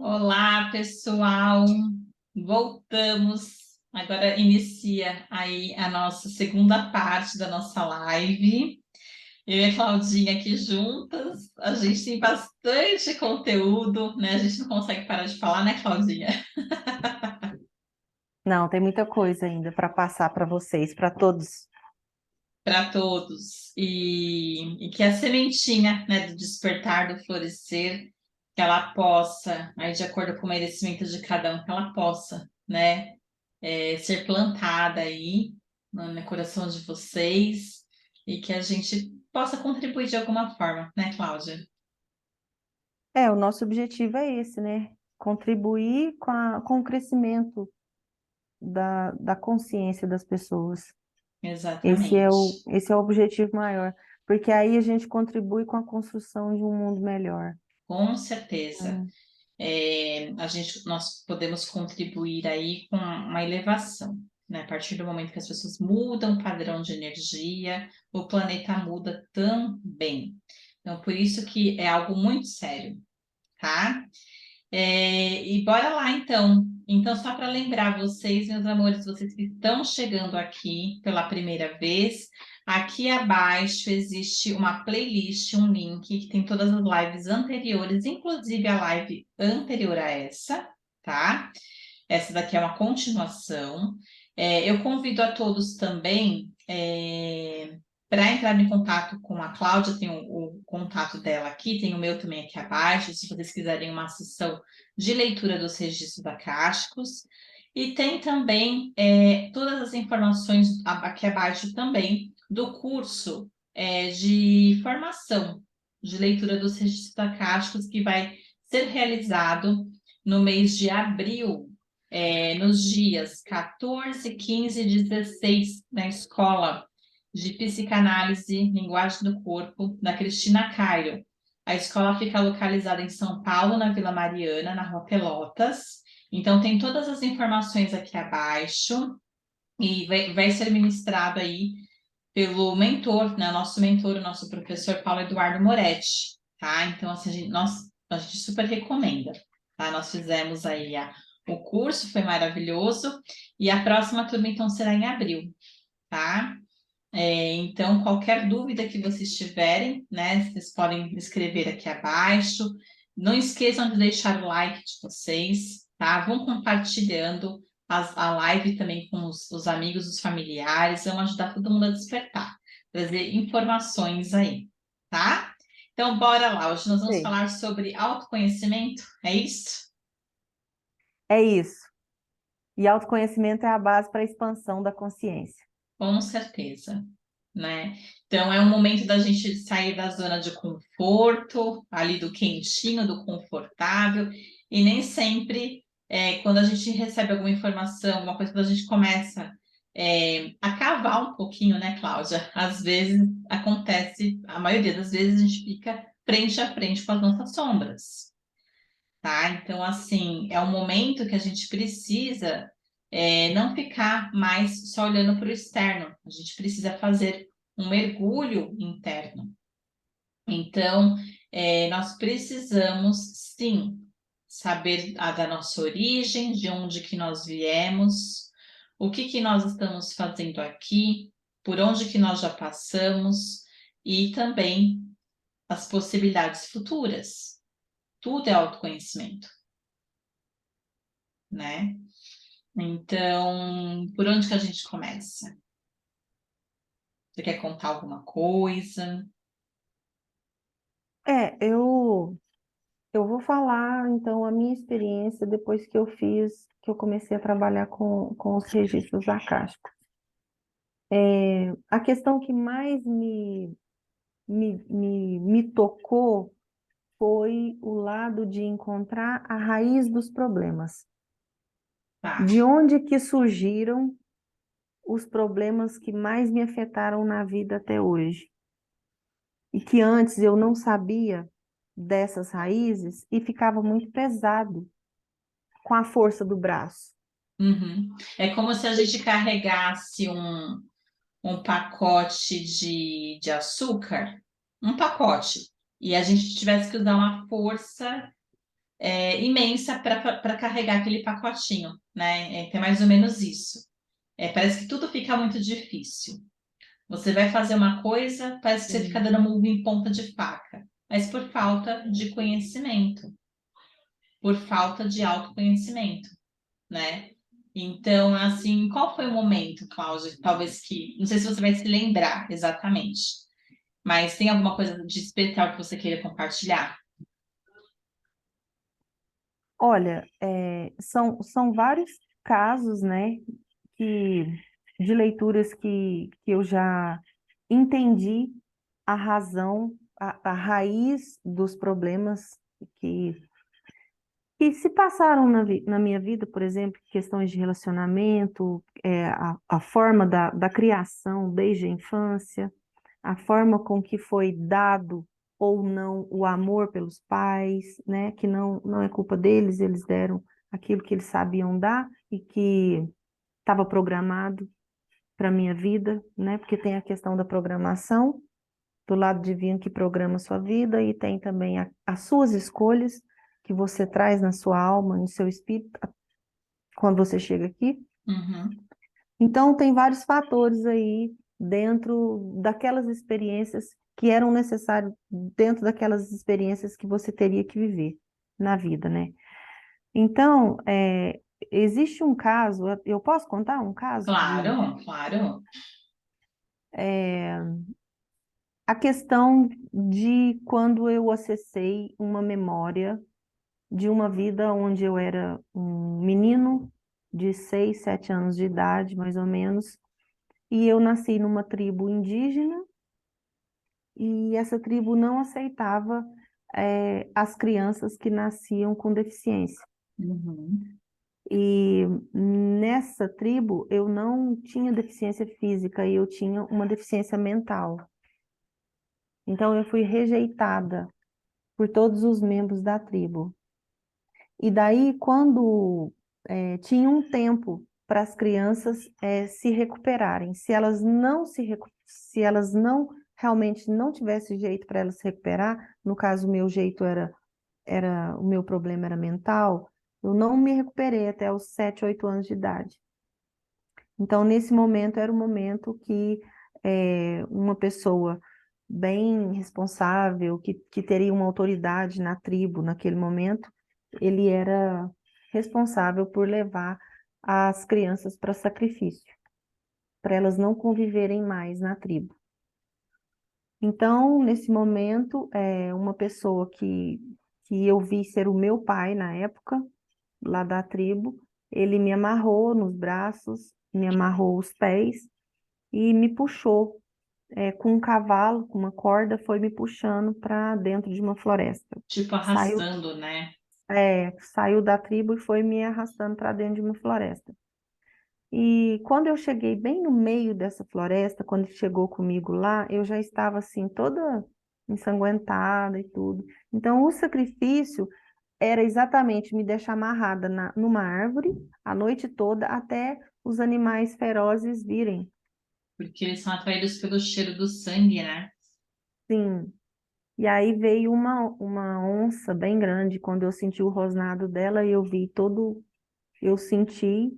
Olá, pessoal. Voltamos. Agora inicia aí a nossa segunda parte da nossa live. Eu e a Claudinha aqui juntas. A gente tem bastante conteúdo, né? A gente não consegue parar de falar, né, Claudinha? Não, tem muita coisa ainda para passar para vocês, para todos. Para todos. E que a sementinha, né, do despertar, do florescer, que ela possa, aí de acordo com o merecimento de cada um, que ela possa, né? Ser plantada aí no coração de vocês e que a gente possa contribuir de alguma forma, né, Cláudia? O nosso objetivo é esse, né? Contribuir com o crescimento da consciência das pessoas. Exatamente. Esse é o objetivo maior, porque aí a gente contribui com a construção de um mundo melhor. Com certeza. Hum. Nós podemos contribuir aí com uma elevação, né? A partir do momento que as pessoas mudam o padrão de energia, o planeta muda também. Então, por isso que é algo muito sério, tá? E bora lá, então. Então, só para lembrar vocês, meus amores, vocês que estão chegando aqui pela primeira vez, aqui abaixo existe uma playlist, um link que tem todas as lives anteriores, inclusive a live anterior a essa, tá? Essa daqui é uma continuação. Eu convido a todos também para entrar em contato com a Cláudia, tem o contato dela aqui, tem o meu também aqui abaixo, se vocês quiserem uma sessão de leitura dos registros acásticos. E tem também todas as informações aqui abaixo também do curso de formação de leitura dos registros acásticos que vai ser realizado no mês de abril, nos dias 14, 15 e 16, na Escola de Psicanálise, Linguagem do Corpo, da Cristina Cairo. A escola fica localizada em São Paulo, na Vila Mariana, na Rua Pelotas. Então, tem todas as informações aqui abaixo e vai ser ministrado aí pelo mentor, né? Nosso mentor, o nosso professor Paulo Eduardo Moretti, tá? Então, assim, a gente super recomenda, tá? Nós fizemos aí o curso, foi maravilhoso, e a próxima turma, então, será em abril, tá? Então, qualquer dúvida que vocês tiverem, né, vocês podem escrever aqui abaixo. Não esqueçam de deixar o like de vocês, tá? Vão compartilhando a live também com os amigos, os familiares, vamos ajudar todo mundo a despertar, trazer informações aí, tá? Então, bora lá. Hoje nós vamos Sei. falar sobre autoconhecimento, é isso? É isso. E autoconhecimento é a base para a expansão da consciência. Com certeza. Né? Então é um momento da gente sair da zona de conforto, ali do quentinho, do confortável, e nem sempre quando a gente recebe alguma informação, alguma coisa, quando a gente começa a cavar um pouquinho, né, Cláudia? Às vezes acontece, a maioria das vezes a gente fica frente a frente com as nossas sombras, tá? Então, assim, é um momento que a gente precisa não ficar mais só olhando para o externo, a gente precisa fazer um mergulho interno. Então, nós precisamos, sim, saber da nossa origem, de onde que nós viemos, o que que nós estamos fazendo aqui, por onde que nós já passamos e também as possibilidades futuras. Tudo é autoconhecimento, né? Então, por onde que a gente começa? Você quer contar alguma coisa? Eu vou falar então a minha experiência depois que eu comecei a trabalhar com os registros acásticos. A questão que mais me tocou foi o lado de encontrar a raiz dos problemas. Tá. De onde que surgiram os problemas que mais me afetaram na vida até hoje? E que antes eu não sabia dessas raízes e ficava muito pesado com a força do braço. Uhum. É como se a gente carregasse um pacote de açúcar, um pacote, e a gente tivesse que usar uma força imensa para carregar aquele pacotinho, né? É mais ou menos isso. Parece que tudo fica muito difícil. Você vai fazer uma coisa, parece que você fica Sim. dando murro em ponta de faca, mas por falta de conhecimento, por falta de autoconhecimento, né? Então, assim, qual foi o momento, Cláudia, talvez que, não sei se você vai se lembrar exatamente, mas tem alguma coisa de especial que você queira compartilhar? Olha, são vários casos, né, que, de leituras que eu já entendi a razão, a raiz dos problemas que, que se passaram na minha vida, por exemplo, questões de relacionamento, a forma da criação desde a infância, a forma com que foi dado ou não o amor pelos pais, né? Que não é culpa deles, eles deram aquilo que eles sabiam dar e que estava programado para a minha vida, né? Porque tem a questão da programação, do lado divino que programa a sua vida, e tem também as suas escolhas que você traz na sua alma, no seu espírito, quando você chega aqui. Uhum, Então, tem vários fatores aí dentro daquelas experiências que eram necessários, dentro daquelas experiências que você teria que viver na vida, né? Então, existe um caso, eu posso contar um caso claro, claro. a questão de quando eu acessei uma memória de uma vida onde eu era um menino de 6, 7 anos de idade, mais ou menos, e eu nasci numa tribo indígena e essa tribo não aceitava as crianças que nasciam com deficiência. Uhum. E nessa tribo eu não tinha deficiência física e eu tinha uma deficiência mental. Então eu fui rejeitada por todos os membros da tribo. E daí, quando tinha um tempo para as crianças se recuperarem, se elas não realmente não tivessem jeito para elas se recuperar, no caso o meu jeito o meu problema era mental, eu não me recuperei até os 7, 8 anos de idade. Então, nesse momento, era o momento que uma pessoa bem responsável, que teria uma autoridade na tribo naquele momento, ele era responsável por levar as crianças para sacrifício, para elas não conviverem mais na tribo. Então, nesse momento, uma pessoa que eu vi ser o meu pai na época, lá da tribo, ele me amarrou nos braços, me amarrou os pés e me puxou com um cavalo, com uma corda, foi me puxando para dentro de uma floresta. Tipo Saiu, arrastando, né? saiu da tribo e foi me arrastando para dentro de uma floresta. E quando eu cheguei bem no meio dessa floresta, quando ele chegou comigo lá, eu já estava assim, toda ensanguentada e tudo. Então, o sacrifício era exatamente me deixar amarrada numa árvore a noite toda até os animais ferozes virem. Porque eles são atraídos pelo cheiro do sangue, né? Sim. E aí veio uma onça bem grande. Quando eu senti o rosnado dela, eu vi todo, eu senti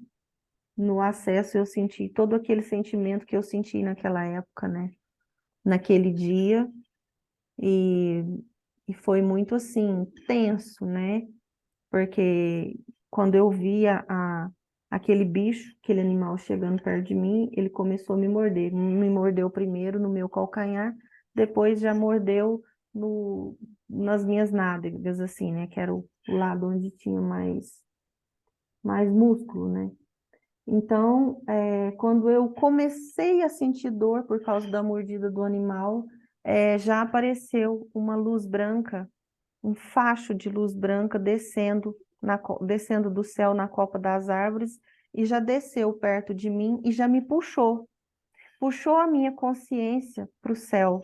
no acesso, eu senti todo aquele sentimento que eu senti naquela época, né? Naquele dia. E, e foi muito assim, tenso, né? Porque quando eu vi aquele bicho, aquele animal chegando perto de mim, ele começou a me morder. Me mordeu primeiro no meu calcanhar, depois já mordeu no, nas minhas nádegas, assim, né? Que era o lado onde tinha mais músculo, né? Então, quando eu comecei a sentir dor por causa da mordida do animal, já apareceu uma luz branca, um facho de luz branca descendo, descendo do céu na copa das árvores e já desceu perto de mim e já me puxou. Puxou a minha consciência para o céu.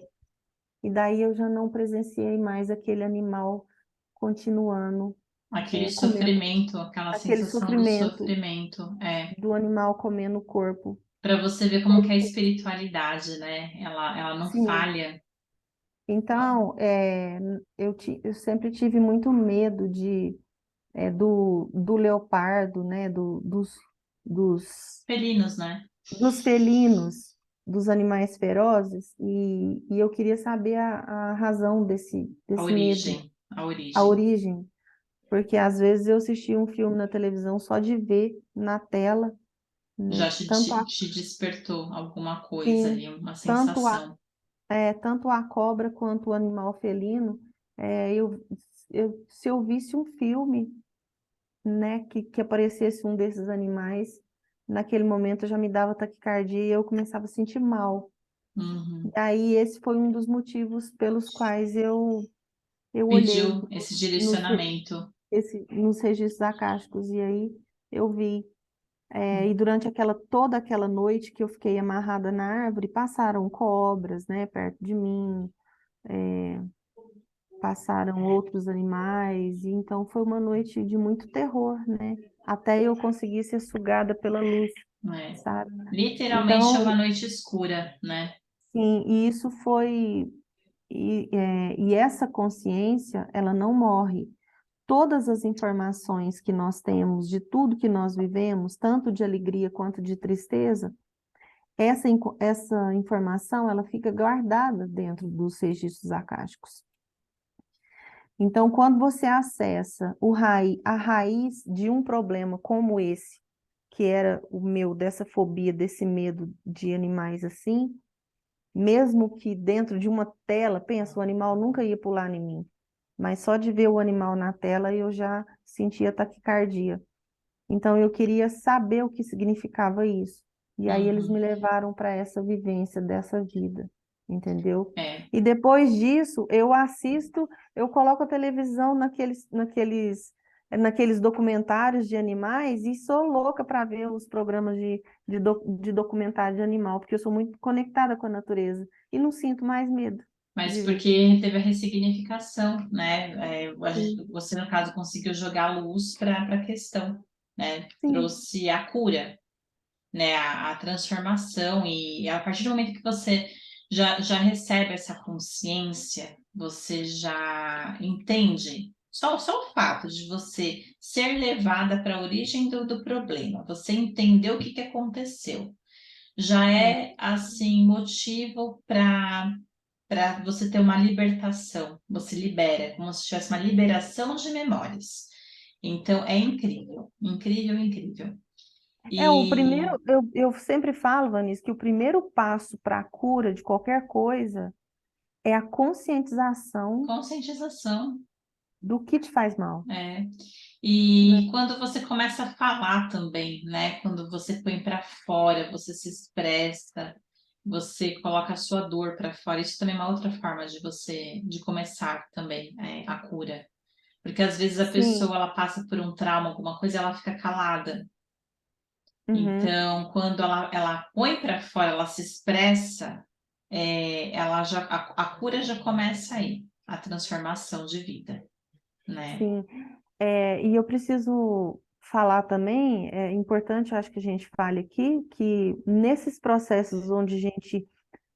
E daí eu já não presenciei mais aquele animal continuando, Aquele comendo sofrimento, aquela aquele sensação do sofrimento sofrimento. do animal comendo o corpo. Para você E ver como foi que é a tenso. espiritualidade, né? Ela não Sim. falha. Então, eu sempre tive muito medo do leopardo, né? Dos, Felinos, né? dos felinos, dos animais ferozes, e eu queria saber a razão A desse medo, origem, a a origem. origem, porque às vezes eu assistia um filme na televisão só de ver na tela, né? Já te despertou alguma coisa Sim, ali, uma tanto sensação. tanto a cobra quanto o animal felino, é, eu, se eu visse um filme, né, que aparecesse um desses animais, naquele momento já me dava taquicardia e eu começava a sentir mal. E Uhum. aí esse foi um dos motivos pelos quais eu olhei Pediu esse nos, direcionamento. nos registros acásticos e aí eu vi. E durante toda aquela noite que eu fiquei amarrada na árvore, passaram cobras, né, perto de mim, passaram outros animais, e então foi uma noite de muito terror, né? Até eu conseguir ser sugada pela luz, Né? sabe? Literalmente é Então, uma noite escura, né? sim, e isso foi. E essa consciência, ela não morre. Todas as informações que nós temos de tudo que nós vivemos, tanto de alegria quanto de tristeza, essa informação, ela fica guardada dentro dos registros acásticos. Então, quando você acessa a raiz de um problema como esse, que era o meu, dessa fobia, desse medo de animais assim, mesmo que dentro de uma tela, pensa, o animal nunca ia pular em mim, mas só de ver o animal na tela eu já sentia taquicardia. Então, eu queria saber o que significava isso. E aí eles me Uhum. levaram para essa vivência dessa vida, entendeu? É, E depois disso, eu coloco a televisão naqueles documentários de animais e sou louca para ver os programas de documentário de animal, porque eu sou muito conectada com a natureza e não sinto mais medo mas de ver. porque teve a ressignificação, né? Sim, Você, no caso, conseguiu jogar luz para a questão, né? sim. Trouxe a cura, né? A transformação, e a partir do momento que você já recebe essa consciência, você já entende. Só o fato de você ser levada para a origem do problema, você entendeu o que, que aconteceu, já É. é assim motivo para você ter uma libertação. Você libera, é como se tivesse uma liberação de memórias. Então é incrível, incrível, incrível. O E primeiro, eu sempre falo, Vanessa, que o primeiro passo para a cura de qualquer coisa é a conscientização conscientização, do que te faz mal, é. né? E quando você começa a falar também, né? Quando você põe para fora, você se expressa, você coloca a sua dor para fora. Isso também é uma outra forma de você de começar também a cura. Porque às vezes a Sim, pessoa ela passa por um trauma, alguma coisa, ela fica calada. uhum, Então, quando ela põe para fora, ela se expressa, a cura já começa aí, a transformação de vida, né? sim. E eu preciso falar também, é importante, eu acho que a gente fale aqui, que nesses processos onde a gente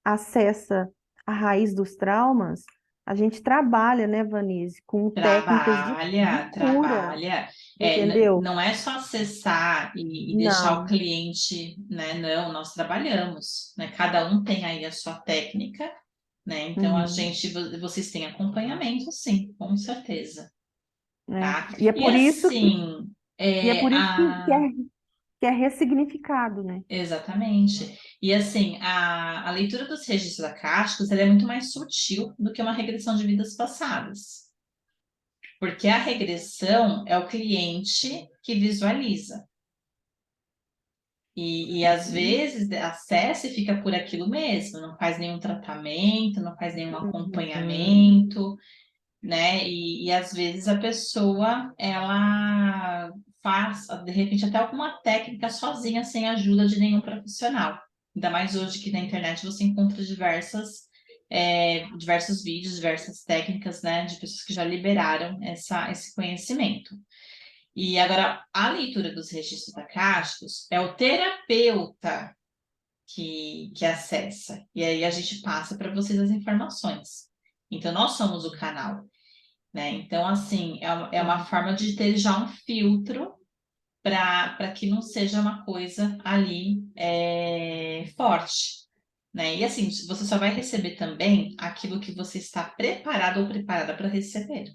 acessa a raiz dos traumas, a gente trabalha, né, Vanise, com técnicas de Trabalha, cura, trabalha. entendeu? Não é só acessar e deixar o Não. cliente, né? Não, nós trabalhamos, né? Cada um tem aí a sua técnica, né? Então Uhum. vocês têm acompanhamento, sim, com certeza, É. tá? E é E por isso que, assim, e é por isso a que é ressignificado, né? exatamente. E assim, a leitura dos registros acásticos ela é muito mais sutil do que uma regressão de vidas passadas. Porque a regressão é o cliente que visualiza. E às Uhum. vezes acessa e fica por aquilo mesmo, não faz nenhum tratamento, não faz nenhum Uhum. acompanhamento, né? E às vezes a pessoa, ela faz, de repente, até alguma técnica sozinha, sem ajuda de nenhum profissional. Ainda mais hoje que na internet você encontra diversos vídeos, diversas técnicas, né, de pessoas que já liberaram esse conhecimento. E agora, a leitura dos registros acásticos é o terapeuta que acessa. E aí a gente passa para vocês as informações. Então, nós somos o canal. né? Então, assim, é uma Sim, forma de ter já um filtro para que não seja uma coisa ali forte, né? E assim, você só vai receber também aquilo que você está preparado ou preparada para receber.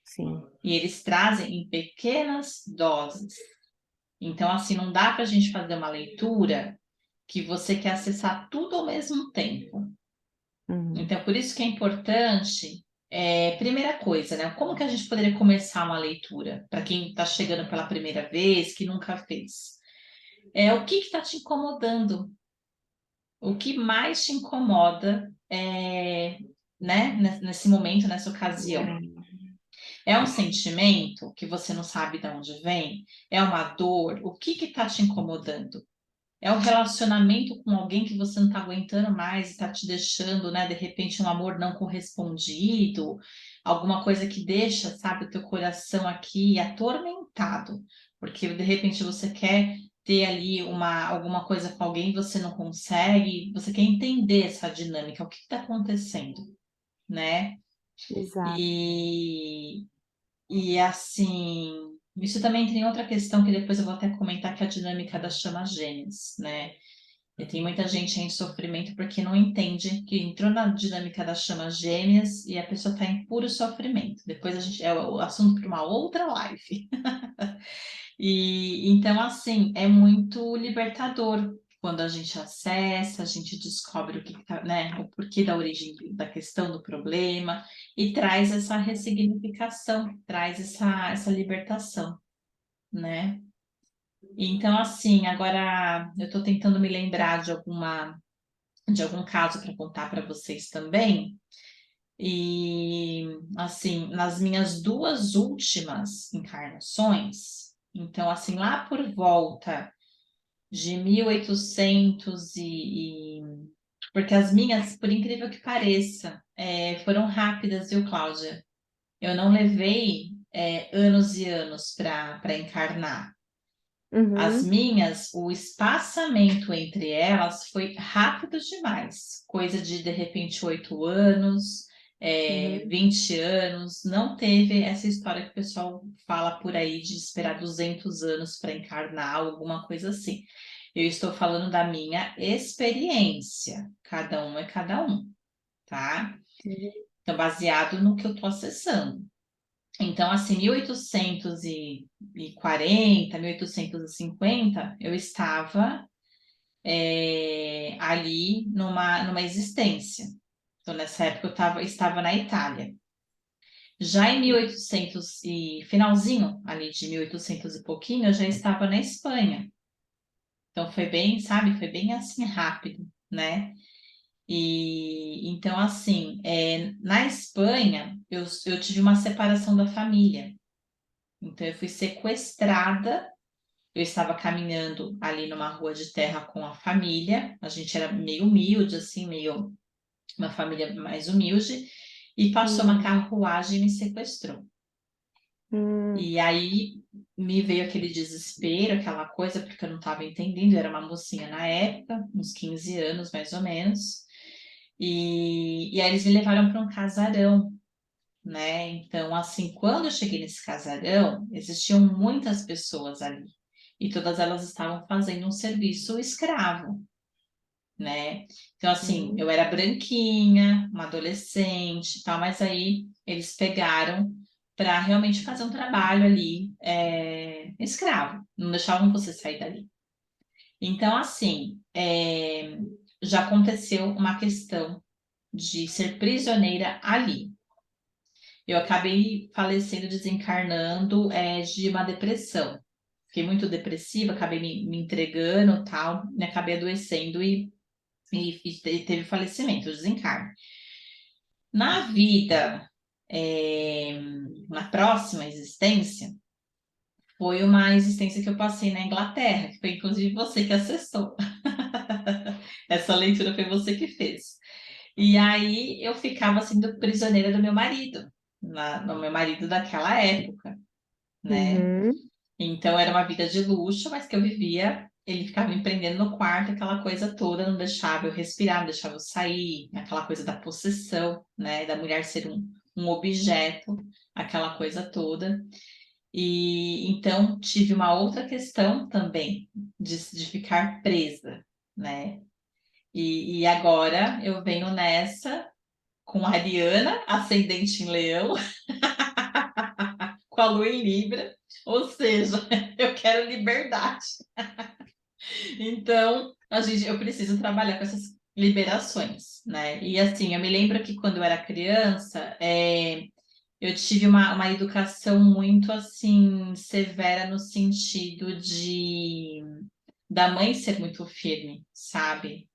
sim, E eles trazem em pequenas doses. Então, assim, não dá para a gente fazer uma leitura que você quer acessar tudo ao mesmo tempo. uhum, Então, por isso que é importante, primeira coisa, né? Como que a gente poderia começar uma leitura para quem está chegando pela primeira vez, que nunca fez? O que está te incomodando? O que mais te incomoda, né, nesse momento, nessa ocasião? É um sentimento que você não sabe de onde vem? É uma dor? O que está te incomodando? É um relacionamento com alguém que você não está aguentando mais e está te deixando, né? De repente, um amor não correspondido, alguma coisa que deixa, sabe, o teu coração aqui atormentado, porque de repente você quer ter ali alguma coisa com alguém e você não consegue, você quer entender essa dinâmica, o que está acontecendo, né? exato. E, e assim, isso também tem outra questão que depois eu vou até comentar, que é a dinâmica das chamas gêmeas, né? E tem muita gente em sofrimento porque não entende que entrou na dinâmica das chamas gêmeas e a pessoa está em puro sofrimento. Depois a gente é o assunto para uma outra live. E então, assim, é muito libertador quando a gente acessa, a gente descobre o que tá, né, o porquê da origem da questão do problema e traz essa ressignificação, traz essa libertação, né? Então, assim, agora eu estou tentando me lembrar de algum caso para contar para vocês também. E assim, nas minhas duas últimas encarnações, então assim, lá por volta de 1800 porque as minhas, por incrível que pareça, foram rápidas, viu, Cláudia? Eu não levei anos e anos para encarnar. As Uhum, minhas, o espaçamento entre elas foi rápido demais, coisa de repente 8 anos, uhum, 20 anos, não teve essa história que o pessoal fala por aí de esperar 200 anos para encarnar, alguma coisa assim. Eu estou falando da minha experiência, cada um é cada um, tá? uhum, Então, baseado no que eu estou acessando. Então, assim, 1840, 1850, eu estava ali numa existência. Então, nessa época, estava na Itália. Já em 1800 e finalzinho ali de 1800 e pouquinho, eu já estava na Espanha. Então, foi bem, sabe, foi bem assim rápido, né? E então, assim, na Espanha, eu tive uma separação da família. Então, eu fui sequestrada. Eu estava caminhando ali numa rua de terra com a família. A gente era meio humilde, assim, meio uma família mais humilde. E passou uma uhum, carruagem e me sequestrou. uhum, E aí me veio aquele desespero, aquela coisa, porque eu não estava entendendo. Eu era uma mocinha na época, uns 15 anos mais ou menos. E aí eles me levaram para um casarão, né? Então, assim, quando eu cheguei nesse casarão, existiam muitas pessoas ali e todas elas estavam fazendo um serviço escravo, né? Então, assim, uhum, eu era branquinha, uma adolescente, e tal, mas aí eles pegaram para realmente fazer um trabalho ali escravo, não deixavam você sair dali. Então, assim, já aconteceu uma questão de ser prisioneira ali. Eu acabei falecendo, desencarnando, de uma depressão. Fiquei muito depressiva, acabei me entregando, tal, me acabei adoecendo e teve falecimento, desencarne. Na vida, é, na próxima existência, foi uma existência que eu passei na Inglaterra, que foi inclusive você que acessou. Essa leitura foi você que fez. E aí eu ficava sendo prisioneira do meu marido, no meu marido daquela época, né? uhum, Então era uma vida de luxo, mas que eu vivia. Ele ficava me prendendo no quarto, aquela coisa toda, não deixava eu respirar, não deixava eu sair, aquela coisa da possessão, né? Da mulher ser um objeto, aquela coisa toda. E então tive uma outra questão também de ficar presa, né? E agora eu venho nessa com a Ariana, ascendente em Leão, com a Lua em Libra, ou seja, eu quero liberdade. Então, eu preciso trabalhar com essas liberações, né? E assim, eu me lembro que quando eu era criança, eu tive uma educação muito assim severa no sentido de da mãe ser muito firme, sabe?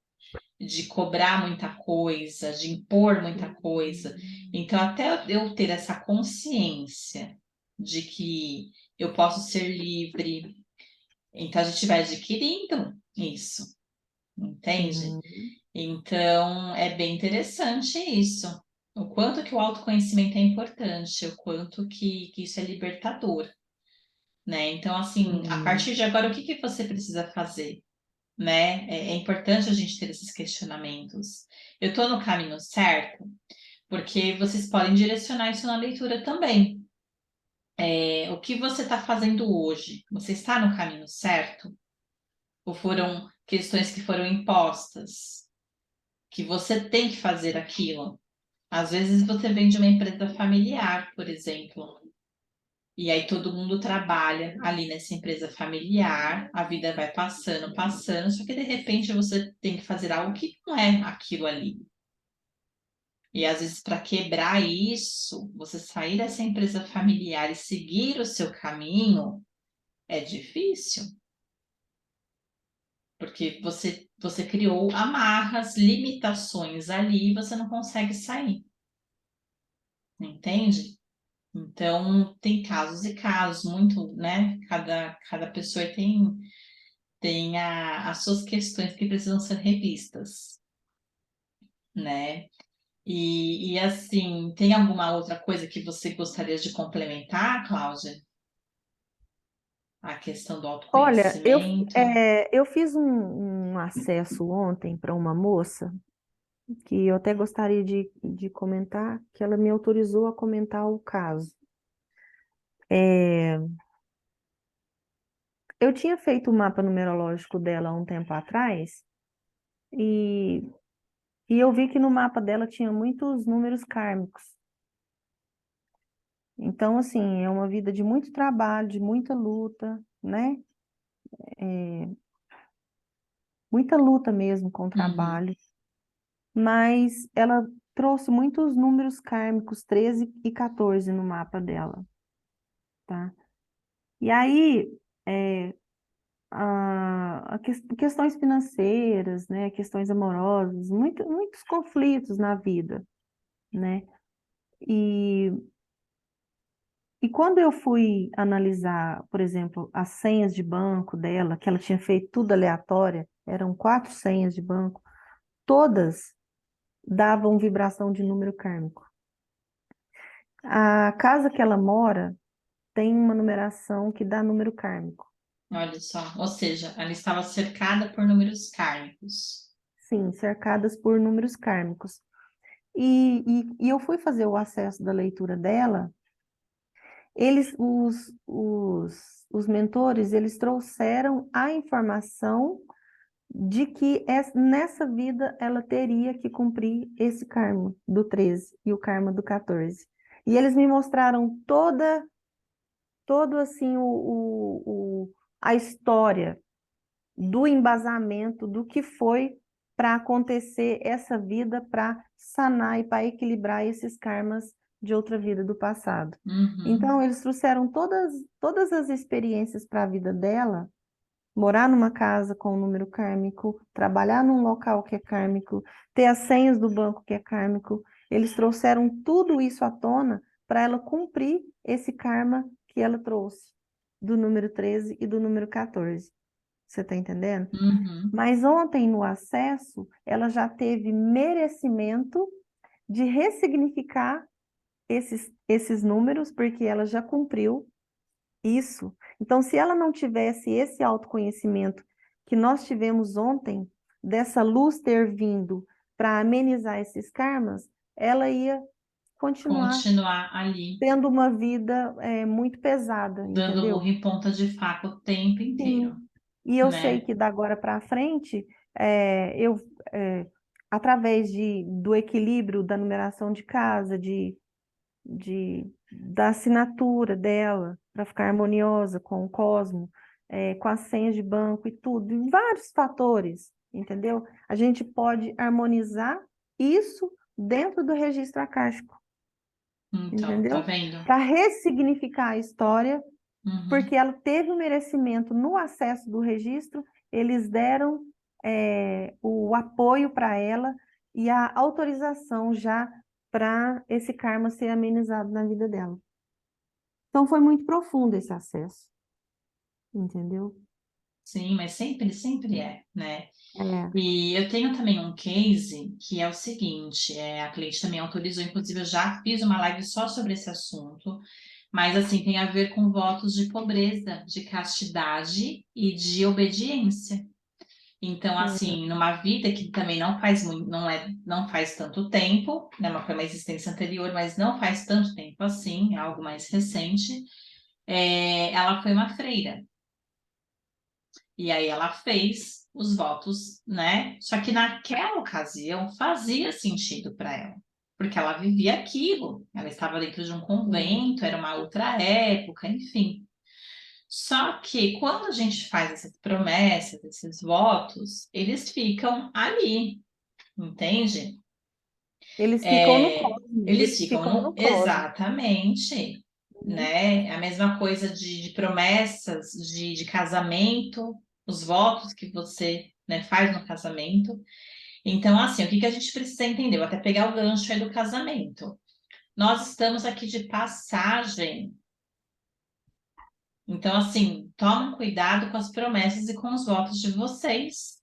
De cobrar muita coisa, de impor muita coisa. Então, até eu ter essa consciência de que eu posso ser livre, então a gente vai adquirindo isso, entende? Sim. Então, é bem interessante isso. O quanto que o autoconhecimento é importante, o quanto que isso é libertador, né? Então, assim, a Sim. partir de agora, o que que você precisa fazer, né? É importante a gente ter esses questionamentos. Eu estou no caminho certo? Porque vocês podem direcionar isso na leitura também. O que você está fazendo hoje? Você está no caminho certo? Ou foram questões que foram impostas? Que você tem que fazer aquilo? Às vezes você vem de uma empresa familiar, por exemplo, e aí todo mundo trabalha ali nessa empresa familiar, a vida vai passando, passando, só que de repente você tem que fazer algo que não é aquilo ali. E às vezes para quebrar isso, você sair dessa empresa familiar e seguir o seu caminho é difícil, porque você criou amarras, limitações ali e você não consegue sair, entende? Então, tem casos e casos, muito, né? Cada pessoa tem as suas questões que precisam ser revistas, né? E assim, tem alguma outra coisa que você gostaria de complementar, Cláudia? A questão do Olha, autoconhecimento? eu fiz um acesso ontem para uma moça que eu até gostaria de comentar, que ela me autorizou a comentar o caso. É, eu tinha feito o mapa numerológico dela há um tempo atrás e, e eu vi que no mapa dela tinha muitos números kármicos. Então, assim, é uma vida de muito trabalho, de muita luta, né? É, muita luta mesmo com o Uhum. trabalho. Mas ela trouxe muitos números kármicos, 13 e 14 no mapa dela, tá? E aí, é, questões financeiras, né, questões amorosas, muitos conflitos na vida, né? E, e quando eu fui analisar, por exemplo, as senhas de banco dela, que ela tinha feito tudo aleatória, eram 4 senhas de banco, todas davam vibração de número kármico. A casa que ela mora tem uma numeração que dá número kármico. Olha só, ou seja, ela estava cercada por números kármicos. Sim, cercadas por números kármicos. E eu fui fazer o acesso da leitura dela, os mentores, eles trouxeram a informação de que nessa vida ela teria que cumprir esse karma do 13 e o karma do 14. E eles me mostraram todo assim a história do embasamento do que foi para acontecer essa vida, para sanar e para equilibrar esses karmas de outra vida do passado. Uhum. Então, eles trouxeram todas as experiências para a vida dela, morar numa casa com um número kármico, trabalhar num local que é kármico, ter as senhas do banco que é kármico. Eles trouxeram tudo isso à tona para ela cumprir esse karma que ela trouxe, do número 13 e do número 14. Você está entendendo? Uhum. Mas ontem, no acesso, ela já teve merecimento de ressignificar esses números, porque ela já cumpriu isso. Então, se ela não tivesse esse autoconhecimento que nós tivemos ontem, dessa luz ter vindo para amenizar esses karmas, ela ia continuar continuar ali, tendo uma vida muito pesada, dando murro entendeu? em ponta de faca o tempo inteiro, Sim. E eu sei né? que da agora para frente, eu, é, através do equilíbrio da numeração de casa, da assinatura dela, para ficar harmoniosa com o Cosmo, com as senhas de banco e tudo, em vários fatores, entendeu? A gente pode harmonizar isso dentro do registro acástico, Então, tá entendeu? vendo? Para ressignificar a história, Uhum. porque ela teve o merecimento no acesso do registro, eles deram o apoio para ela e a autorização já para esse karma ser amenizado na vida dela. Então foi muito profundo esse acesso, entendeu? Sim, mas sempre é, né? É, E eu tenho também um case que é o seguinte, a cliente também autorizou, inclusive eu já fiz uma live só sobre esse assunto, mas assim, tem a ver com votos de pobreza, de castidade e de obediência. Então, hum, assim, numa vida que também não faz muito, não faz tanto tempo, né? Foi uma existência anterior, mas não faz tanto tempo assim, é algo mais recente, ela foi uma freira. E aí ela fez os votos, né? Só que naquela ocasião fazia sentido para ela, porque ela vivia aquilo, ela estava dentro de um hum. convento, era uma outra época, enfim. Só que quando a gente faz essas promessas, esses votos, eles ficam ali, entende? Eles ficam no cosmos, Eles eles ficam ficam no cosmos. exatamente, Uhum. né? É a mesma coisa de promessas de casamento, os votos que você, né, faz no casamento. Então, assim, o que que a gente precisa entender? Vou até pegar o gancho aí do casamento. Nós estamos aqui de passagem. Então, assim, tomem cuidado com as promessas e com os votos de vocês.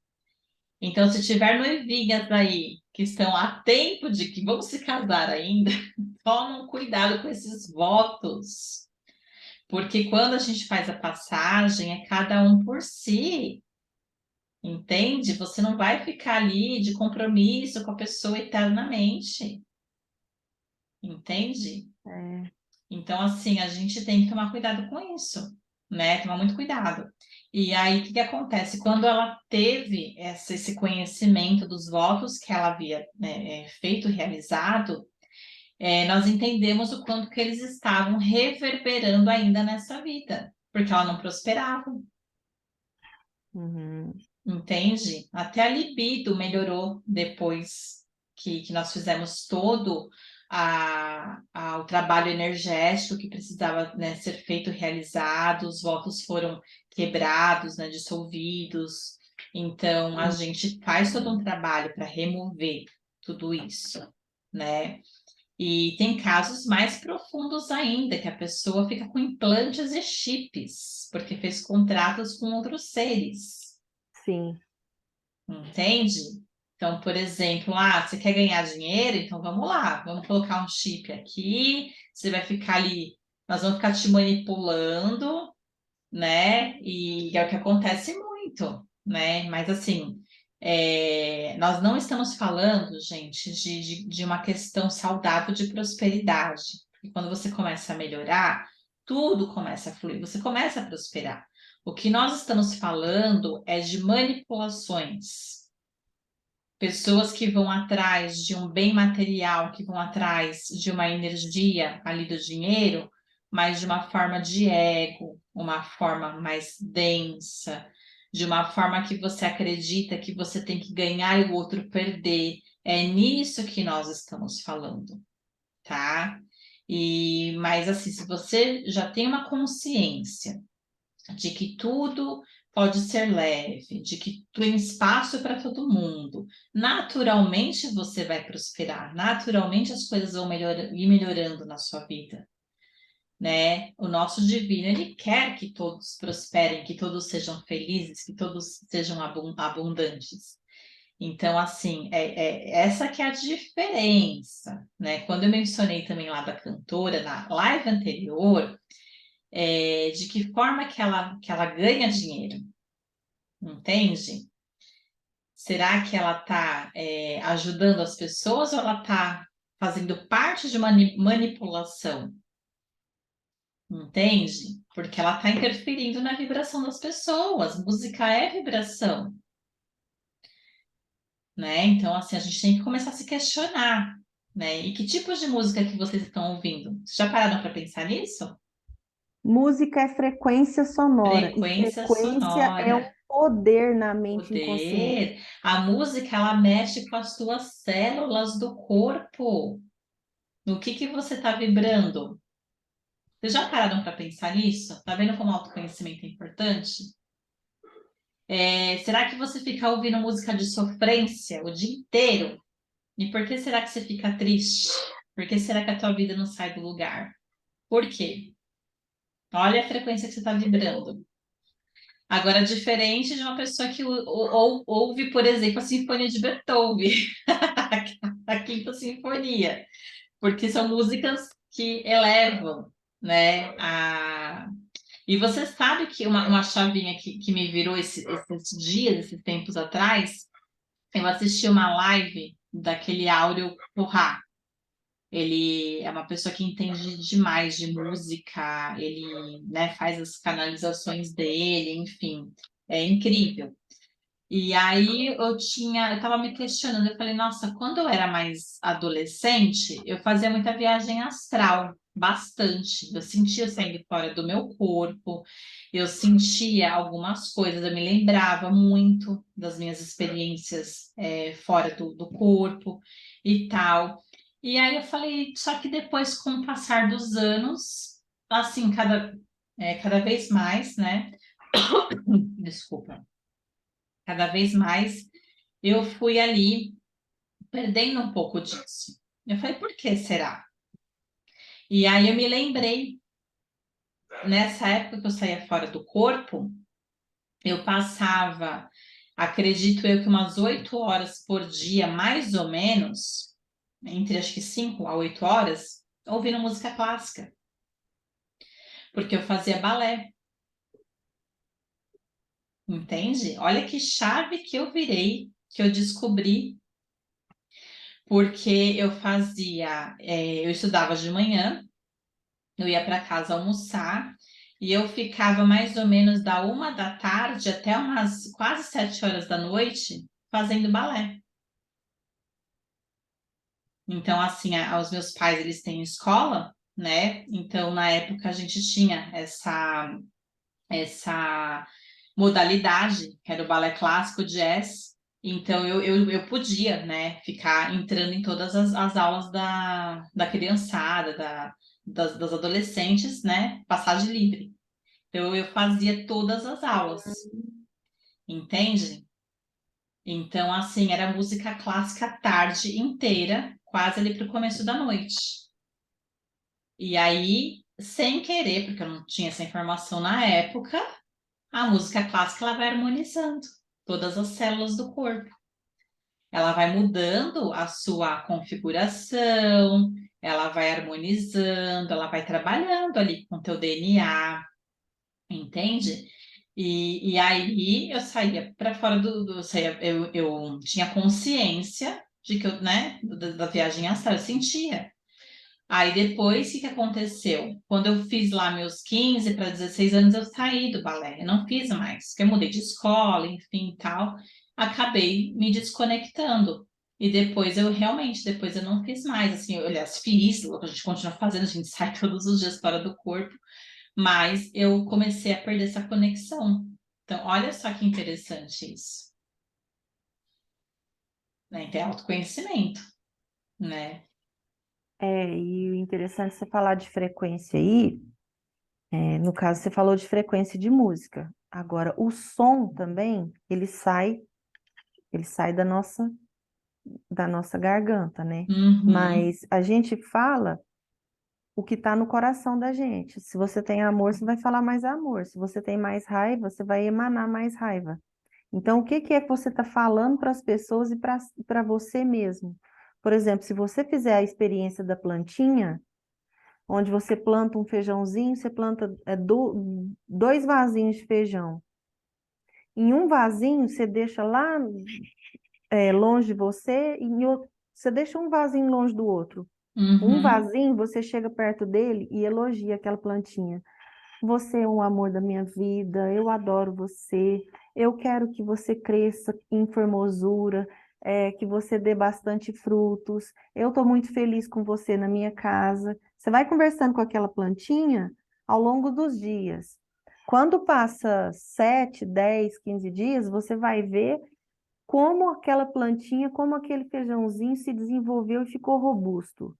Então, se tiver noivinhas aí que estão a tempo de que vão se casar ainda, tomam cuidado com esses votos, porque quando a gente faz a passagem, é cada um por si, entende? Você não vai ficar ali de compromisso com a pessoa eternamente, entende? É, Então, assim, a gente tem que tomar cuidado com isso, né? Tomar muito cuidado. E aí, o que que acontece? Quando ela teve esse conhecimento dos votos que ela havia, né, feito, realizado, nós entendemos o quanto que eles estavam reverberando ainda nessa vida, porque ela não prosperava, uhum. entende? Até a libido melhorou depois que nós fizemos todo o trabalho energético que precisava, né, ser feito, realizado, os votos foram quebrados, né, dissolvidos. Então, a gente faz todo um trabalho para remover tudo isso, né? E tem casos mais profundos ainda, que a pessoa fica com implantes e chips, porque fez contratos com outros seres, Sim. entende? Então, por exemplo, você quer ganhar dinheiro? Então vamos lá, vamos colocar um chip aqui, você vai ficar ali, nós vamos ficar te manipulando, né? E é o que acontece muito, né? Mas assim, nós não estamos falando, gente, de uma questão saudável de prosperidade. E quando você começa a melhorar, tudo começa a fluir, você começa a prosperar. O que nós estamos falando é de manipulações. Pessoas que vão atrás de um bem material, que vão atrás de uma energia ali do dinheiro, mas de uma forma de ego, uma forma mais densa, de uma forma que você acredita que você tem que ganhar e o outro perder. É nisso que nós estamos falando, tá? Mas assim, se você já tem uma consciência de que tudo pode ser leve, de que tem espaço para todo mundo. Naturalmente você vai prosperar, naturalmente as coisas vão ir melhorando na sua vida, né? O nosso divino, ele quer que todos prosperem, que todos sejam felizes, que todos sejam abundantes. Então, assim, essa que é a diferença, né? Quando eu mencionei também lá da cantora, na live anterior, de que forma que ela ganha dinheiro, entende? Será que ela está ajudando as pessoas ou ela está fazendo parte de uma manipulação, entende? Porque ela está interferindo na vibração das pessoas. Música é vibração, né? Então, assim, a gente tem que começar a se questionar, né? E que tipo de música que vocês estão ouvindo? Vocês já pararam para pensar nisso? Música é frequência sonora, e Frequência frequência é um sonora, poder na mente inconsciente. poder. A música, ela mexe com as tuas células do corpo. No que você está vibrando? Vocês já pararam para pensar nisso? Tá vendo como autoconhecimento é importante? Será que você fica ouvindo música de sofrência o dia inteiro? E por que será que você fica triste? Por que será que a tua vida não sai do lugar? Por quê? Olha a frequência que você está vibrando. Agora, diferente de uma pessoa que ouve, por exemplo, a Sinfonia de Beethoven, a Quinta Sinfonia, porque são músicas que elevam, né? E você sabe que uma chavinha que me virou esses dias, esses tempos atrás, eu assisti uma live daquele Áureo Porrá. Ele é uma pessoa que entende demais de música, ele, né, faz as canalizações dele, enfim, é incrível. E aí eu tava me questionando, eu falei, nossa, quando eu era mais adolescente, eu fazia muita viagem astral, bastante. Eu sentia saindo fora do meu corpo, eu sentia algumas coisas, eu me lembrava muito das minhas experiências fora do corpo e tal. E aí eu falei, só que depois, com o passar dos anos, assim, cada vez mais, né? Desculpa. Cada vez mais eu fui ali perdendo um pouco disso. Eu falei, por que será? E aí eu me lembrei, nessa época que eu saía fora do corpo, eu passava, acredito eu, que umas 8 horas por dia, mais ou menos, entre acho que 5 a 8 horas, ouvindo música clássica, porque eu fazia balé, entende? Olha que chave que eu virei, que eu descobri, porque eu estudava de manhã, eu ia para casa almoçar e eu ficava mais ou menos da 1 da tarde até umas quase 7 horas da noite fazendo balé. Então, assim, os meus pais, eles têm escola, né? Então, na época, a gente tinha essa modalidade, que era o balé clássico, jazz. Então, eu podia, né, ficar entrando em todas as aulas da criançada, das adolescentes, né, passagem livre. Então, eu fazia todas as aulas, entende? Então, assim, era música clássica a tarde inteira, quase ali para o começo da noite. E aí, sem querer, porque eu não tinha essa informação na época, a música clássica ela vai harmonizando todas as células do corpo. Ela vai mudando a sua configuração, ela vai harmonizando, ela vai trabalhando ali com o teu DNA, entende? E aí eu saía para fora eu tinha consciência de que eu, né, da viagem astral, eu sentia. Aí depois, o que aconteceu? Quando eu fiz lá meus 15 para 16 anos, eu saí do balé, eu não fiz mais, porque eu mudei de escola, enfim, e tal, acabei me desconectando. E depois eu não fiz mais, assim, aliás, fiz, a gente continua fazendo, a gente sai todos os dias fora do corpo, mas eu comecei a perder essa conexão. Então, olha só que interessante isso, né? Ter autoconhecimento, né? E o interessante é você falar de frequência aí, no caso você falou de frequência de música. Agora, o som também, ele sai da nossa garganta, né? Uhum, Mas a gente fala o que está no coração da gente. Se você tem amor, você vai falar mais amor. Se você tem mais raiva, você vai emanar mais raiva. Então, o que que é que você está falando para as pessoas e para você mesmo? Por exemplo, se você fizer a experiência da plantinha, onde você planta um feijãozinho, você planta dois vasinhos de feijão. Em um vasinho, você deixa lá longe de você, e você deixa um vasinho longe do outro. Um Uhum. vasinho, você chega perto dele e elogia aquela plantinha. Você é o amor da minha vida, eu adoro você, eu quero que você cresça em formosura, que você dê bastante frutos, eu estou muito feliz com você na minha casa. Você vai conversando com aquela plantinha ao longo dos dias. Quando passa 7, 10, 15 dias, você vai ver como aquela plantinha, como aquele feijãozinho se desenvolveu e ficou robusto.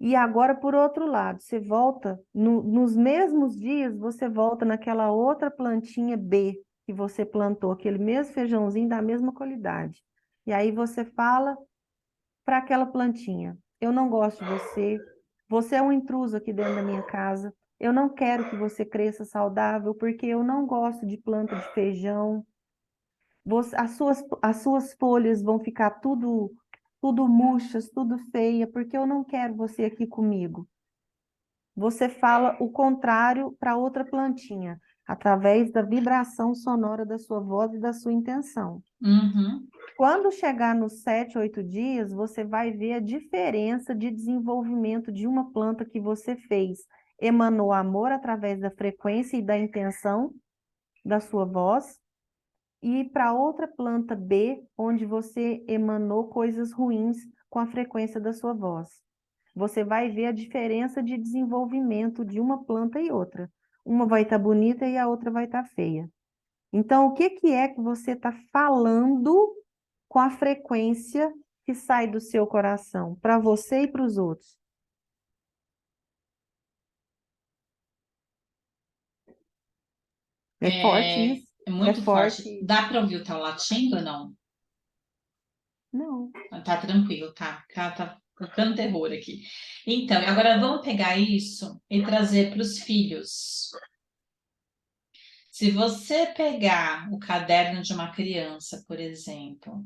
E agora, por outro lado, você volta, nos mesmos dias, você volta naquela outra plantinha B que você plantou, aquele mesmo feijãozinho da mesma qualidade. E aí você fala para aquela plantinha: eu não gosto de você, você é um intruso aqui dentro da minha casa, eu não quero que você cresça saudável, porque eu não gosto de planta de feijão. As suas folhas vão ficar tudo murchas, tudo feia, porque eu não quero você aqui comigo. Você fala o contrário para outra plantinha, através da vibração sonora da sua voz e da sua intenção. Uhum. Quando chegar nos 7, 8 dias, você vai ver a diferença de desenvolvimento de uma planta que você fez. Emanou amor através da frequência e da intenção da sua voz, e para outra planta B, onde você emanou coisas ruins com a frequência da sua voz. Você vai ver a diferença de desenvolvimento de uma planta e outra. Uma vai estar bonita e a outra vai estar feia. Então, o que que é que você está falando com a frequência que sai do seu coração, para você e para os outros? É forte É, isso? é É muito forte forte. isso? Dá para ouvir o tal latindo ou não? Não. Tá tranquilo, tá? Tá tocando terror aqui. Então, agora vamos pegar isso e trazer para os filhos. Se você pegar o caderno de uma criança, por exemplo,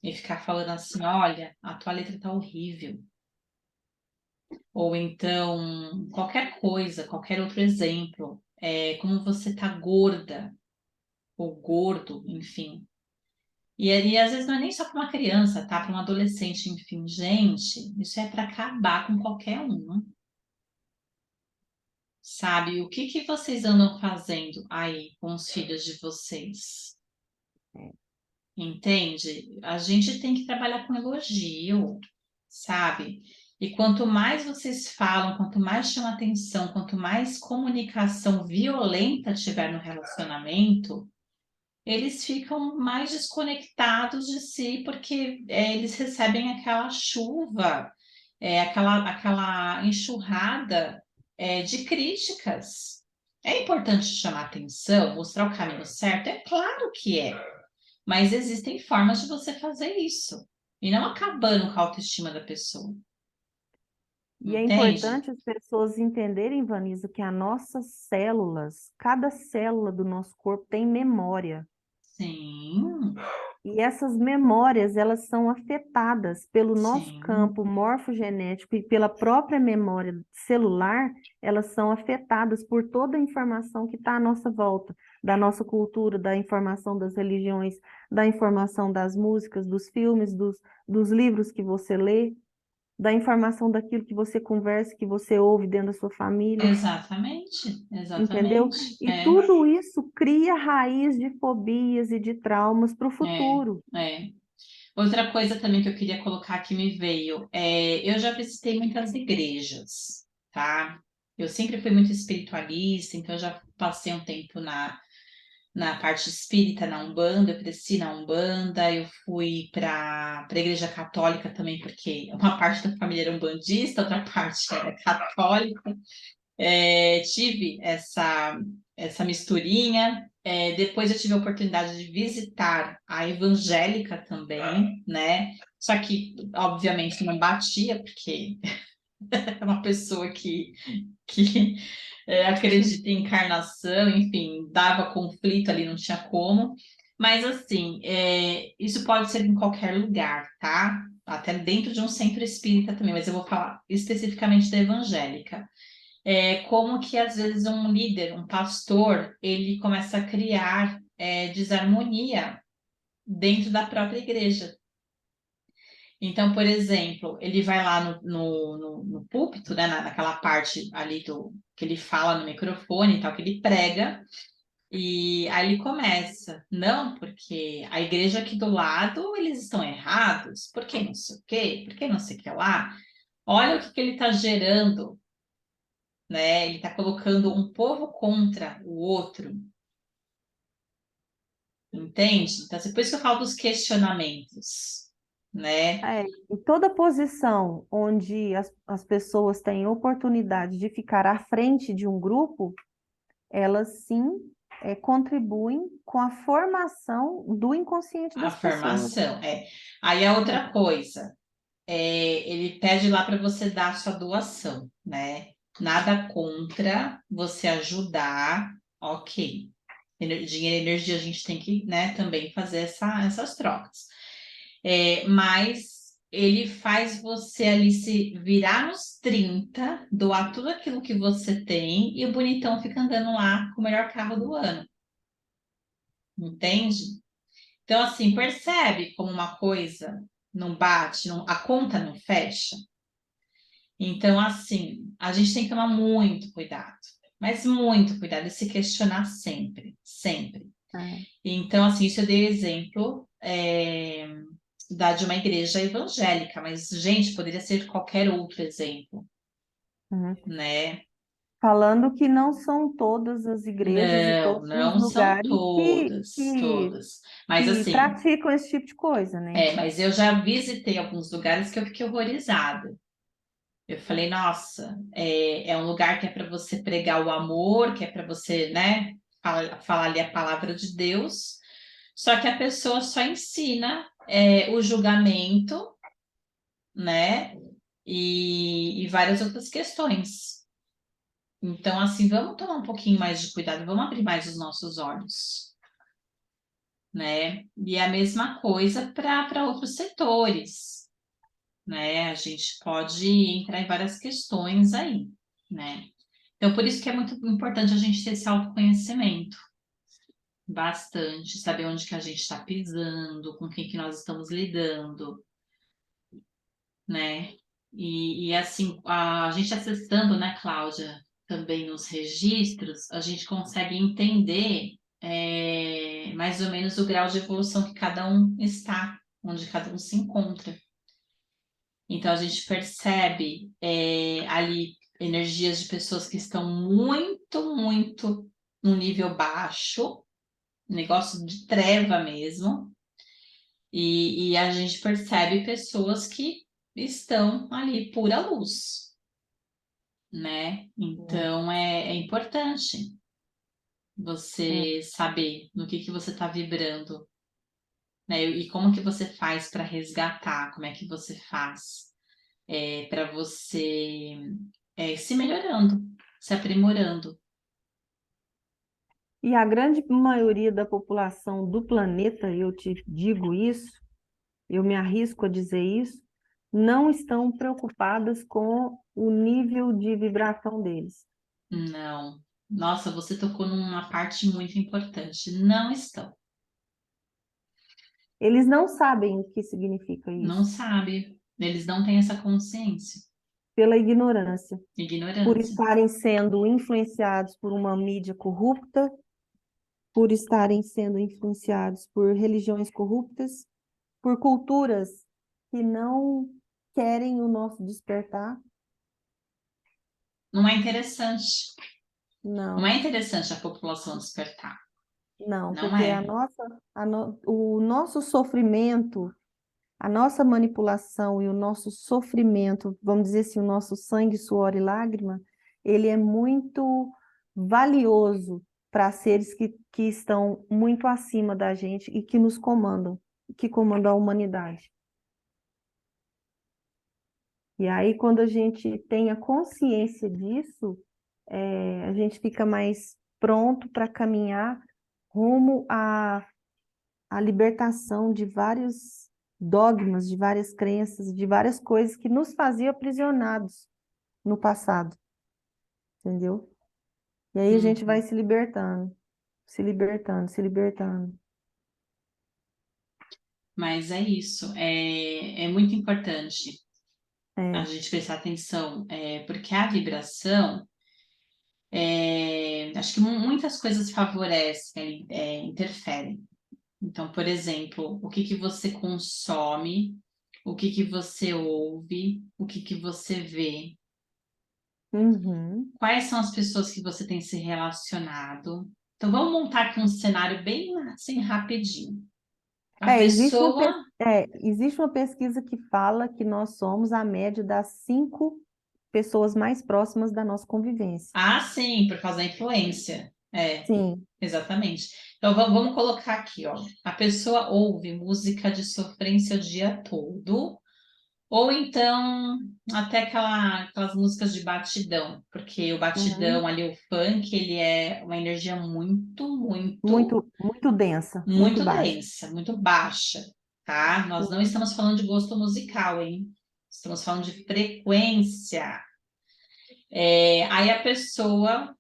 e ficar falando assim, olha, a tua letra tá horrível. Ou então, qualquer coisa, qualquer outro exemplo, como você tá gorda, ou gordo, enfim. E aí, às vezes, não é nem só para uma criança, tá? Para um adolescente, enfim. Gente, isso é para acabar com qualquer um, sabe? O que que vocês andam fazendo aí com os filhos de vocês? Entende? A gente tem que trabalhar com elogio, sabe? E quanto mais vocês falam, quanto mais chama atenção, quanto mais comunicação violenta tiver no relacionamento, eles ficam mais desconectados de si, porque eles recebem aquela chuva, aquela enxurrada, de críticas. É importante chamar atenção, mostrar o caminho certo? É claro que é, mas existem formas de você fazer isso, e não acabando com a autoestima da pessoa, E é entende? importante as pessoas entenderem, Vanessa, que as nossas células, cada célula do nosso corpo tem memória. Sim, E essas memórias, elas são afetadas pelo nosso sim, campo morfogenético e pela própria memória celular, elas são afetadas por toda a informação que está à nossa volta, da nossa cultura, da informação das religiões, da informação das músicas, dos filmes, dos livros que você lê, da informação daquilo que você conversa, que você ouve dentro da sua família, exatamente, entendeu? exatamente, E tudo isso cria raiz de fobias e de traumas para o é, futuro. é. Outra coisa também que eu queria colocar que me veio, eu já visitei muitas igrejas, tá? Eu sempre fui muito espiritualista, então eu já passei um tempo na parte espírita, na Umbanda, eu cresci na Umbanda, eu fui para a Igreja Católica também, porque uma parte da família era umbandista, outra parte era católica. Tive essa misturinha. Depois eu tive a oportunidade de visitar a evangélica também, né? Só que, obviamente, não batia, porque é uma pessoa que acredita em encarnação, enfim, dava conflito ali, não tinha como. Mas, assim, isso pode ser em qualquer lugar, tá? Até dentro de um centro espírita também, mas eu vou falar especificamente da evangélica. Como que, às vezes, um líder, um pastor, ele começa a criar desarmonia dentro da própria igreja. Então, por exemplo, ele vai lá no púlpito, né, naquela parte ali que ele fala no microfone e tal, que ele prega, e aí ele começa, não, porque a igreja aqui do lado, eles estão errados, porque não sei o quê, porque não sei o que lá. Olha o que que ele está gerando, né? Ele está colocando um povo contra o outro, entende? Então, assim, por isso que eu falo dos questionamentos, né? É, em toda posição onde as pessoas têm oportunidade de ficar à frente de um grupo, elas sim contribuem com a formação do inconsciente A das pessoas. formação, Aí a É, outra coisa, ele pede lá para você dar a sua doação, né? Nada contra você ajudar, ok. Dinheiro e energia a gente tem que, né, também fazer essas trocas. Mas ele faz você ali se virar nos 30, doar tudo aquilo que você tem e o bonitão fica andando lá com o melhor carro do ano, entende? Então, assim, percebe como uma coisa não bate, a conta não fecha? Então, assim, a gente tem que tomar muito cuidado, mas muito cuidado e se questionar sempre, sempre. é, Então, assim, isso eu dei exemplo de uma igreja evangélica, mas, gente, poderia ser qualquer outro exemplo, uhum. né? Falando que não são todas as igrejas e Não, todos os não são lugares todas, todas. Mas, que assim, praticam esse tipo de coisa, né? mas eu já visitei alguns lugares que eu fiquei horrorizada. Eu falei, nossa, é um lugar que é para você pregar o amor, que é para você, né, falar ali a palavra de Deus, só que a pessoa só ensina o julgamento, né, e várias outras questões. Então, assim, vamos tomar um pouquinho mais de cuidado, vamos abrir mais os nossos olhos, né? E a mesma coisa para outros setores, né? A gente pode entrar em várias questões aí, né? Então, por isso que é muito importante a gente ter esse autoconhecimento, bastante, saber onde que a gente está pisando, com quem que nós estamos lidando, né? E assim, a gente acessando, né, Cláudia, também nos registros, a gente consegue entender mais ou menos o grau de evolução que cada um está, onde cada um se encontra. Então a gente percebe ali energias de pessoas que estão muito, muito no nível baixo, negócio de treva mesmo, e a gente percebe pessoas que estão ali pura luz, né? Então é importante É. você saber no que você está vibrando, né? E como que você faz para resgatar, como é que você faz para você se melhorando, se aprimorando. E a grande maioria da população do planeta, eu te digo isso, eu me arrisco a dizer isso, não estão preocupadas com o nível de vibração deles. Não. Nossa, você tocou numa parte muito importante. Não estão. Eles não sabem o que significa Não isso, sabe. Eles não têm essa consciência. pela ignorância, por Ignorância. estarem sendo influenciados por uma mídia corrupta, por estarem sendo influenciados por religiões corruptas, por culturas que não querem o nosso despertar. Não é interessante. Não é Não, interessante a população despertar. não, Não porque é. o nosso sofrimento, a nossa manipulação e o nosso sofrimento, vamos dizer assim, o nosso sangue, suor e lágrima, ele é muito valioso para seres que estão muito acima da gente e que nos comandam, que comandam a humanidade. E aí, quando a gente tem a consciência disso, a gente fica mais pronto para caminhar rumo à libertação de vários dogmas, de várias crenças, de várias coisas que nos faziam aprisionados no passado, entendeu? E aí a gente vai Uhum. se libertando, se libertando, se libertando. mas é isso. É muito importante a É. gente prestar atenção, porque a vibração, acho que muitas coisas favorecem, interferem. Então, por exemplo, o que que você consome, o que que você ouve, o que que você vê, Uhum. quais são as pessoas que você tem se relacionado. Então, vamos montar aqui um cenário bem assim rapidinho. A É, existe uma, pessoa, existe uma pesquisa que fala que nós somos a média das 5 pessoas mais próximas da nossa convivência. sim, por causa da influência. Sim. Exatamente. Então, vamos colocar aqui, ó. A pessoa ouve música de sofrência o dia todo. Ou então, até aquelas músicas de batidão, porque o batidão Uhum. ali, o funk, ele é uma energia muito, muito, Muito, muito densa, muito muito baixa. densa, muito baixa, tá? Nós não Sim. estamos falando de gosto musical, hein? Estamos falando de frequência. Aí a pessoa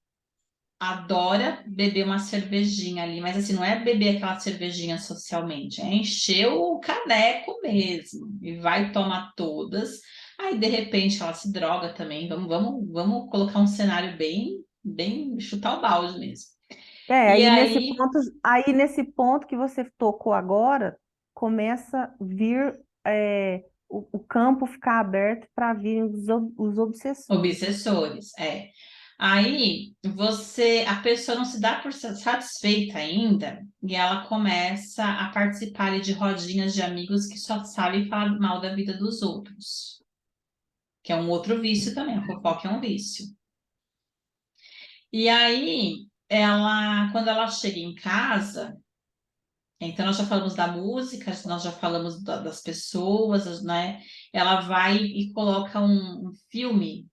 adora beber uma cervejinha ali, mas assim, não é beber aquela cervejinha socialmente, é encher o caneco mesmo e vai tomar todas. Aí de repente ela se droga também. Vamos colocar um cenário bem, bem chutar o balde mesmo. É, E aí, aí nesse ponto que você tocou agora, começa a vir o campo ficar aberto para virem os obsessores. obsessores, é. Aí a pessoa não se dá por satisfeita ainda e ela começa a participar ali de rodinhas de amigos que só sabem falar mal da vida dos outros, que é um outro vício também, a fofoca é um vício. E aí quando ela chega em casa, então nós já falamos da música, nós já falamos das pessoas, né? Ela vai e coloca um filme.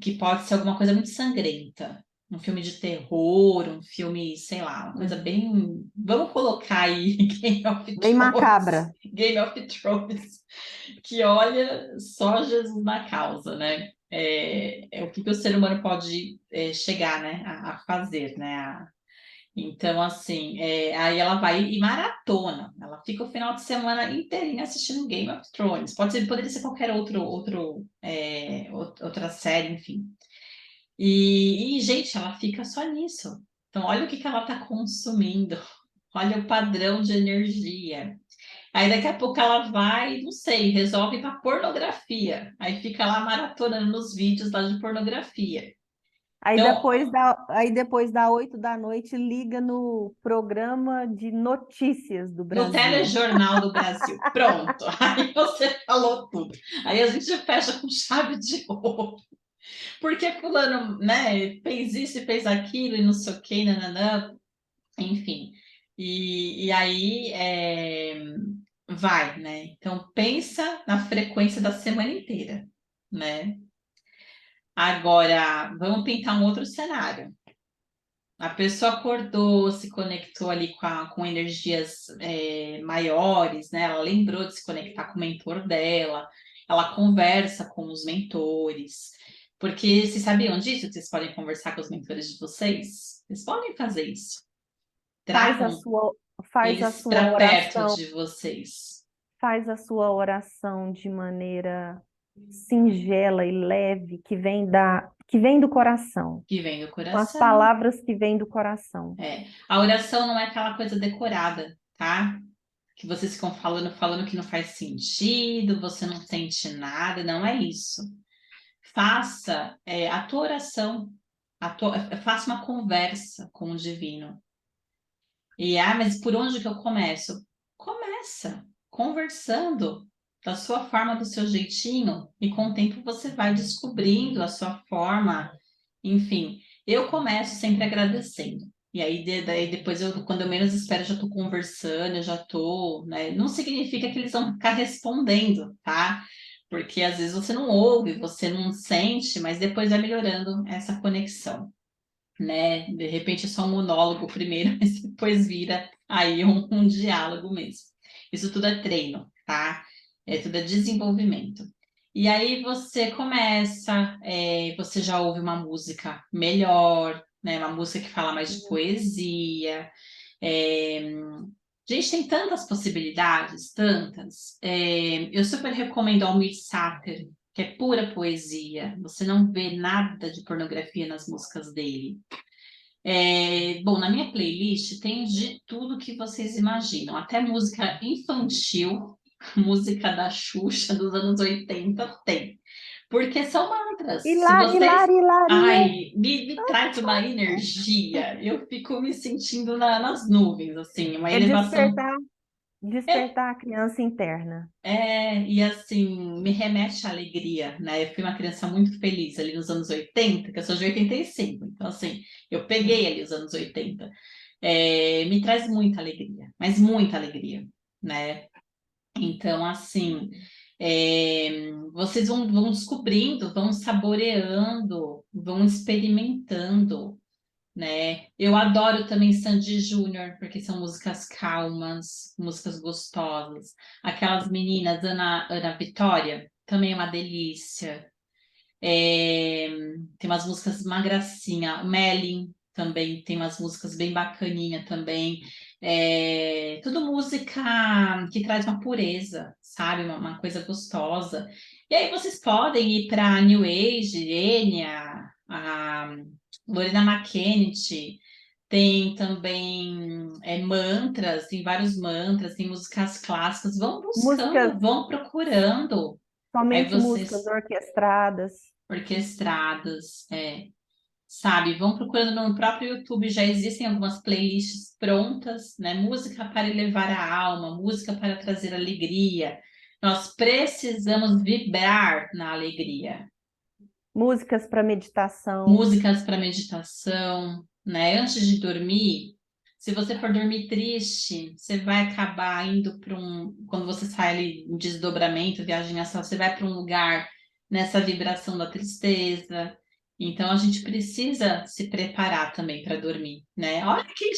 Que pode ser alguma coisa muito sangrenta. Um filme de terror, um filme, sei lá, uma coisa Uhum. bem. Vamos colocar aí Game of Bem Thrones. macabra. Game of Thrones, que olha só Jesus na causa, né? O que o ser humano pode chegar, né, a fazer, né? Então, assim, aí ela vai e maratona. Ela fica o final de semana inteirinho assistindo Game of Thrones. Poderia ser qualquer outra série, enfim. Gente, ela fica só nisso. Então, olha o que que ela está consumindo. Olha o padrão de energia. Aí daqui a pouco ela vai, não sei, resolve ir para pornografia. Aí fica lá maratonando nos vídeos lá de pornografia. Então, Aí depois da 8 da noite, liga no programa de notícias do no Brasil. telejornal do Brasil. Pronto. Aí você falou tudo. Aí a gente fecha com chave de ouro. Porque fulano, né, fez isso e fez aquilo e não sei o que, nananã. Enfim. E aí vai, né? Então pensa na frequência da semana inteira, né? Agora, vamos pintar um outro cenário. A pessoa acordou, se conectou ali com energias maiores, né? Ela lembrou de se conectar com o mentor dela, ela conversa com os mentores. Porque vocês sabiam disso? Que vocês podem conversar com os mentores de vocês? Vocês podem fazer isso. Faz a Tragam sua, faz a eles sua para perto oração, de vocês. faz a sua oração de maneira singela e leve, que vem do coração, Que vem do com as coração. palavras que vêm do coração. A oração não é aquela coisa decorada, tá? Que vocês ficam falando que não faz sentido, você não sente nada, não é isso. Faça a tua oração, faça uma conversa com o divino. Mas por onde que eu começo? Começa conversando da sua forma, do seu jeitinho, e com o tempo você vai descobrindo a sua forma. Enfim, eu começo sempre agradecendo. E aí, daí depois, quando eu menos espero, eu já estou conversando, eu já estou, né? Não significa que eles vão ficar respondendo, tá? Porque às vezes você não ouve, você não sente, mas depois vai melhorando essa conexão, né? De repente é só um monólogo primeiro, mas depois vira aí um diálogo mesmo. Isso tudo é treino, tá? Tudo é desenvolvimento. E aí você começa, você já ouve uma música melhor, né? Uma música que fala mais de poesia, é, Gente, tem tantas possibilidades, tantas. Eu super recomendo Almir Sater, que é pura poesia. Você não vê nada de pornografia nas músicas dele. Bom, na minha playlist tem de tudo que vocês imaginam, até música infantil, música da Xuxa dos anos 80 tem. Porque são mantras. Se Hilari, vocês. hilari, hilarie. Ai, me traz uma energia. Eu fico me sentindo nas nuvens, assim, uma É elevação. despertar a criança interna. E assim, me remete à alegria, né? Eu fui uma criança muito feliz ali nos anos 80, que eu sou de 85, então assim, eu peguei ali os anos 80. Me traz muita alegria, mas muita alegria, né? Então, assim, vocês vão descobrindo, vão saboreando, vão experimentando, né? Eu adoro também Sandy Júnior, porque são músicas calmas, músicas gostosas. Aquelas meninas, Ana Vitória, também é uma delícia. É, Tem umas músicas, uma gracinha. Melin também tem umas músicas bem bacaninha também. Tudo música que traz uma pureza, sabe? Uma coisa gostosa. E aí vocês podem ir para New Age, Enya, a Lorena McKennitt. Tem também mantras, tem vários mantras, tem músicas clássicas. Vão Músicas, buscando, vão procurando. Aí somente músicas vocês orquestradas. orquestradas, sabe? Vão procurando no próprio YouTube, já existem algumas playlists prontas, né? Música para elevar a alma, música para trazer alegria. Nós precisamos vibrar na alegria. Músicas para meditação. Músicas para meditação, né? Antes de dormir, se você for dormir triste, você vai acabar indo para quando você sai ali em desdobramento, viagem astral, você vai para um lugar nessa vibração da tristeza. Então a gente precisa se preparar também para dormir, né? Olha quem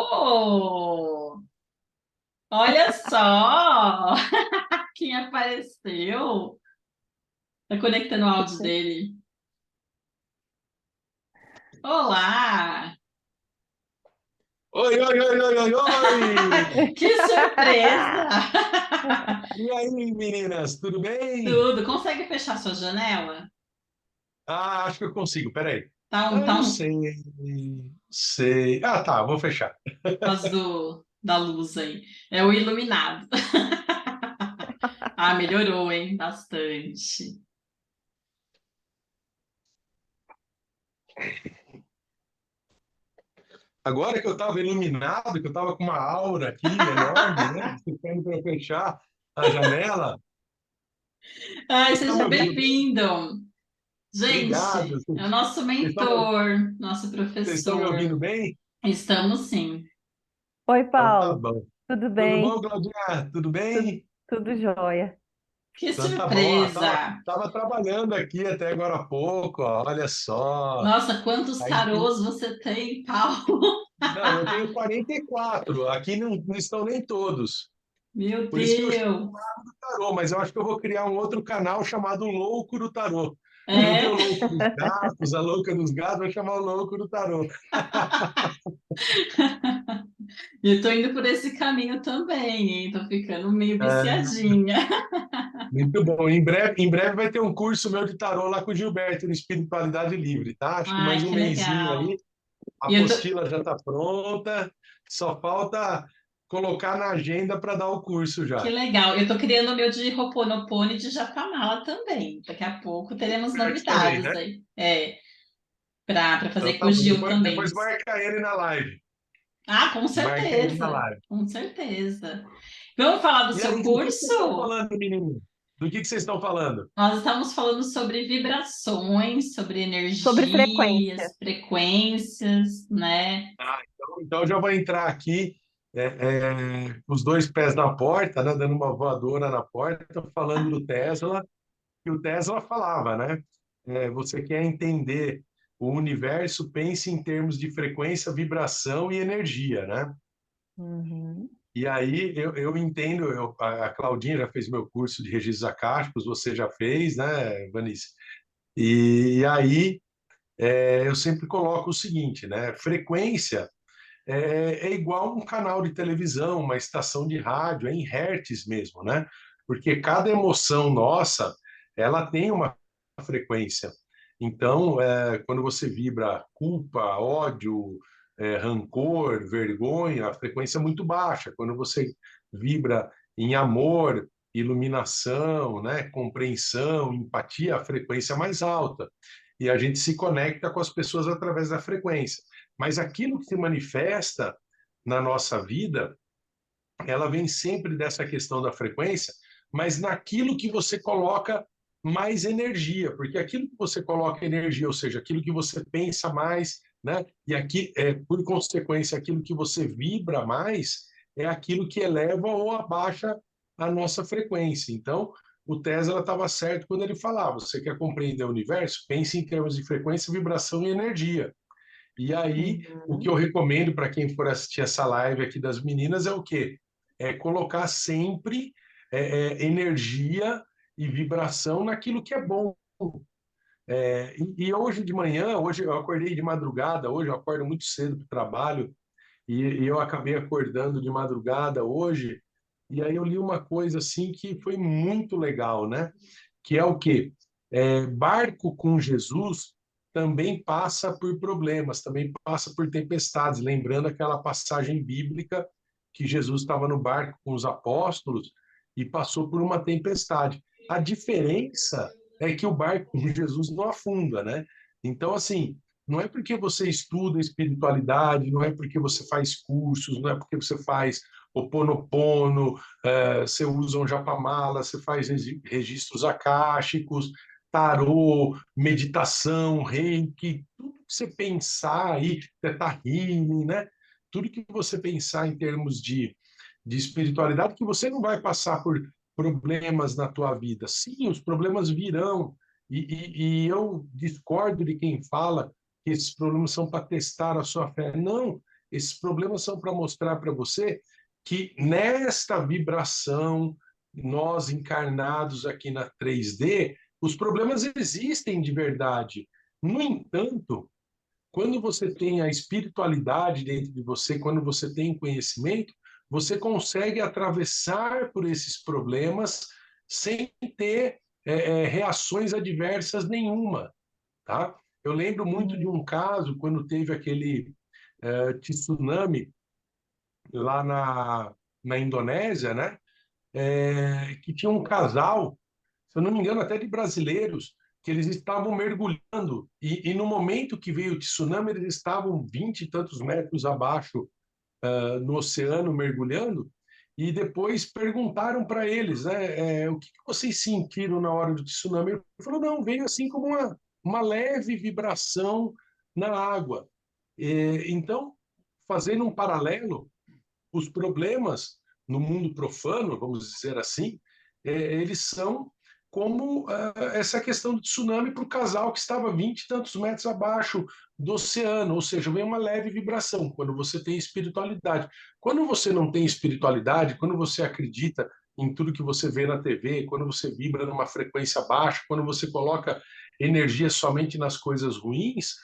chegou! Olha só quem apareceu! Tá conectando o áudio dele. Olá! Oi, oi, oi, oi, oi, oi! Que surpresa! E aí, meninas, tudo bem? Tudo. Consegue fechar sua janela? Ah, acho que eu consigo, peraí. Tá um, Ah, tá não um sei, sei. Ah, tá, vou fechar. as da luz aí. É o iluminado. Ah, melhorou, hein? Bastante. Agora que eu estava iluminado, que eu estava com uma aura aqui enorme, né? Ficando para fechar a janela, Ai, vocês estão me seja ouvindo bem? bem-vindo. Obrigado. Gente, é o nosso Vocês estão me, mentor, nosso vocês estão me professor. ouvindo bem? Estamos sim. Oi, Então tá Paulo. bom. Tudo Tudo bem? bom, Claudinha? Tudo Tudo, bem? tudo jóia. Que Então tá bom. Ó, surpresa! tava trabalhando aqui até agora há pouco, ó, olha só. Nossa, quantos Aí tarôs você tem, Paulo? não, eu tenho 44. Aqui não estão nem todos. Meu Por isso que eu chamo Deus! do tarô, mas eu acho que eu vou criar um outro canal chamado Louco do Tarô. Que não tem o É? louco dos gatos, a louca dos gatos, vai chamar o louco do tarô. E eu tô indo por esse caminho também, hein? Tô ficando meio É, viciadinha. muito bom. Em breve vai ter um curso meu de tarô lá com o Gilberto, no Espiritualidade Livre, tá? Acho que Ai, mais um que mesinho legal. aí. A E eu tô... apostila já está pronta, só falta colocar na agenda para dar o curso Que já. legal. Eu tô criando o meu de Ho'oponopono e de Japamala também. Daqui a pouco teremos Arte também, novidades né? aí. Para Então fazer com tá o bom. Gil também. Depois marca ele na live. Ah, com Marca ele na certeza. live. Com certeza. Vamos falar do E seu aí, do que vocês estão curso? falando, menino? Do que vocês estão falando? Nós estamos falando sobre vibrações, sobre Sobre frequência. energias, frequências, né? Então eu já vou entrar aqui, os dois pés na porta, né, dando uma voadora na porta, falando do Tesla, que o Tesla falava, né? Você quer entender o universo, pense em termos de frequência, vibração e energia, né? Uhum. E aí eu entendo, a Claudinha já fez meu curso de registros acásticos, você já fez, né, Vanice? E aí eu sempre coloco o seguinte, né? Frequência é igual um canal de televisão, uma estação de rádio, é em hertz mesmo, né? Porque cada emoção nossa, ela tem uma frequência. Então, quando você vibra culpa, ódio, rancor, vergonha, a frequência é muito baixa. Quando você vibra em amor, iluminação, né, compreensão, empatia, a frequência é mais alta. E a gente se conecta com as pessoas através da frequência. Mas aquilo que se manifesta na nossa vida, ela vem sempre dessa questão da frequência, mas naquilo que você coloca mais energia, porque aquilo que você coloca energia, ou seja, aquilo que você pensa mais, né? E aqui, por consequência, aquilo que você vibra mais é aquilo que eleva ou abaixa a nossa frequência. Então, o Tesla estava certo quando ele falava: você quer compreender o universo? Pense em termos de frequência, vibração e energia. E aí, o que eu Uhum. recomendo para quem for assistir essa live aqui das meninas é o quê? É colocar sempre energia e vibração naquilo que é bom. E hoje de manhã, hoje eu acordei de madrugada, hoje eu acordo muito cedo para o trabalho, e eu acabei acordando de madrugada hoje, e aí eu li uma coisa assim que foi muito legal, né? Que é o quê? Barco com Jesus também passa por problemas, também passa por tempestades, lembrando aquela passagem bíblica que Jesus estava no barco com os apóstolos e passou por uma tempestade. A diferença é que o barco com Jesus não afunda, né? Então, assim, não é porque você estuda espiritualidade, não é porque você faz cursos, não é porque você faz Ho'oponopono, você usa um japamala, você faz registros akáshicos, tarô, meditação, reiki, tudo que você pensar aí, teta healing, né? Tudo que você pensar em termos de espiritualidade, que você não vai passar por problemas na tua vida. Sim, os problemas virão, e eu discordo de quem fala que esses problemas são para testar a sua fé. Não, esses problemas são para mostrar para você que nesta vibração, nós encarnados aqui na 3D, os problemas existem de verdade. No entanto, quando você tem a espiritualidade dentro de você, quando você tem conhecimento, você consegue atravessar por esses problemas sem ter reações adversas nenhuma, tá? Eu lembro muito de um caso quando teve aquele tsunami lá na Indonésia, né? Que tinha um casal, se eu não me engano, até de brasileiros, que eles estavam mergulhando e no momento que veio o tsunami, eles estavam 20 e tantos metros abaixo no oceano mergulhando e depois perguntaram para eles, né, o que vocês sentiram na hora do tsunami? Ele falou, não, veio assim como uma leve vibração na água. Então, fazendo um paralelo, os problemas no mundo profano, vamos dizer assim, eles são como essa questão do tsunami para o casal que estava 20 e tantos metros abaixo do oceano, ou seja, vem uma leve vibração quando você tem espiritualidade. Quando você não tem espiritualidade, quando você acredita em tudo que você vê na TV, quando você vibra numa frequência baixa, quando você coloca energia somente nas coisas ruins,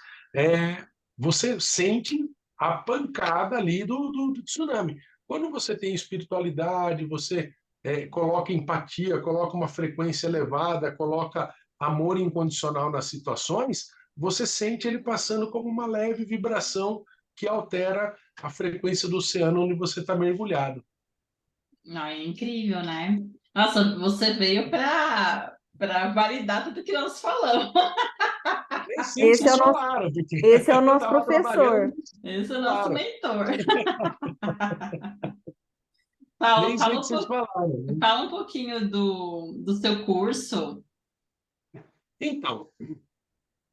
você sente a pancada ali do tsunami. Quando você tem espiritualidade, você coloca empatia, coloca uma frequência elevada, coloca amor incondicional nas situações, você sente ele passando como uma leve vibração que altera a frequência do oceano onde você está mergulhado. Não, é incrível, né? Nossa, você veio para validar tudo que nós falamos. Nem sei o que Esse é vocês o nosso, falaram, porque esse é o eu nosso estava trabalhando professor. e vocês Esse é o nosso falaram. mentor. Nem Paulo, sei o que vocês falaram, né? fala um pouquinho do seu curso. Então,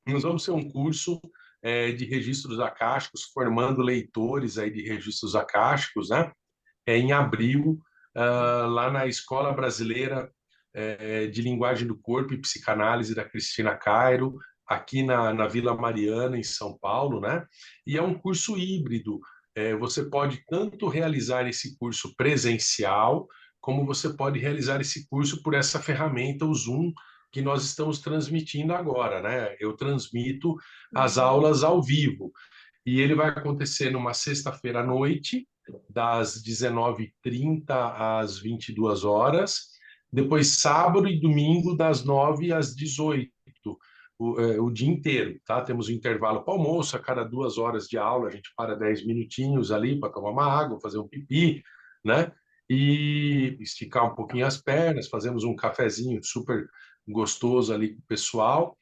nós vamos ter um curso de registros acásticos, formando leitores aí de registros acásticos, né? Em abril, lá na Escola Brasileira de Linguagem do Corpo e Psicanálise da Cristina Cairo, aqui na Vila Mariana, em São Paulo, né? E é um curso híbrido. Você pode tanto realizar esse curso presencial, como você pode realizar esse curso por essa ferramenta, o Zoom, que nós estamos transmitindo agora, né? Eu transmito as aulas ao vivo. e ele vai acontecer numa sexta-feira à noite, das 19h30 às 22 horas, depois sábado e domingo, das 9 às 18, o dia inteiro, tá? Temos um intervalo para almoço, a cada 2 horas de aula a gente para 10 minutinhos ali para tomar uma água, fazer um pipi, né? E esticar um pouquinho as pernas, fazemos um cafezinho super gostoso ali com o pessoal,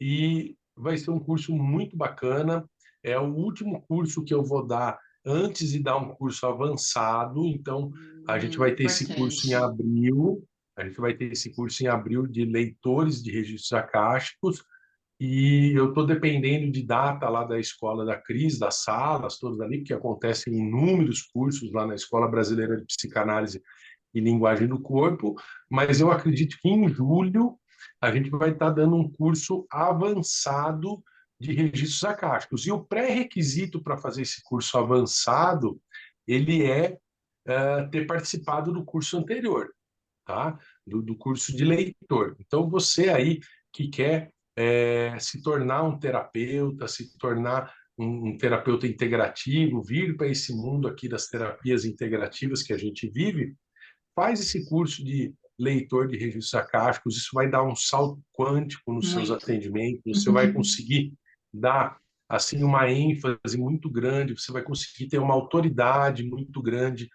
e vai ser um curso muito bacana. É o último curso que eu vou dar antes de dar um curso avançado, então a gente vai ter esse curso em Importante. abril, a gente vai ter esse curso em abril de leitores de registros acásticos, e eu estou dependendo de data lá da escola da Cris, das salas todas ali, porque acontecem inúmeros cursos lá na Escola Brasileira de Psicanálise e Linguagem do Corpo, mas eu acredito que em julho a gente vai estar dando um curso avançado de registros acásticos. E o pré-requisito para fazer esse curso avançado, ele ter participado do curso anterior, tá? Do curso de leitor. Então, você aí que quer se tornar um terapeuta, se tornar um terapeuta integrativo, vir para esse mundo aqui das terapias integrativas que a gente vive, faz esse curso de leitor de registros acásticos, isso vai dar um salto quântico nos seus Muito. atendimentos, você vai conseguir dar assim uma ênfase muito grande, você vai conseguir ter uma autoridade muito grande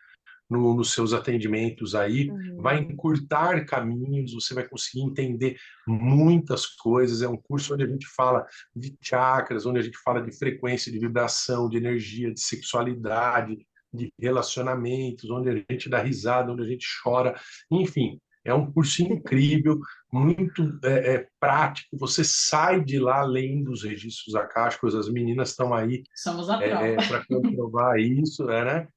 nos seus atendimentos aí, vai Uhum. encurtar caminhos, você vai conseguir entender muitas coisas. É um curso onde a gente fala de chakras, onde a gente fala de frequência, de vibração, de energia, de sexualidade, de relacionamentos, onde a gente dá risada, onde a gente chora, enfim. É um curso incrível, muito prático. Você sai de lá lendo os registros acásticos, as meninas estão aí Somos a prova. para comprovar isso, né?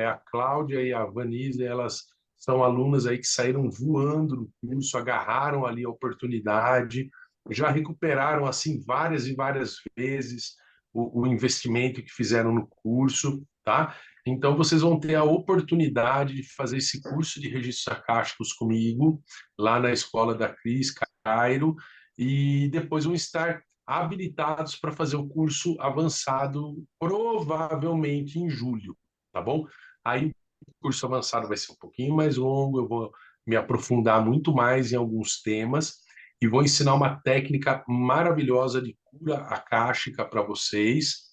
A Cláudia e a Vanise, elas são alunas aí que saíram voando do curso, agarraram ali a oportunidade, já recuperaram assim várias e várias vezes o investimento que fizeram no curso, tá? Então vocês vão ter a oportunidade de fazer esse curso de registros acásticos comigo lá na escola da Cris Cairo, e depois vão estar habilitados para fazer o curso avançado provavelmente em julho, tá bom? Aí o curso avançado vai ser um pouquinho mais longo, eu vou me aprofundar muito mais em alguns temas e vou ensinar uma técnica maravilhosa de cura acástica para vocês,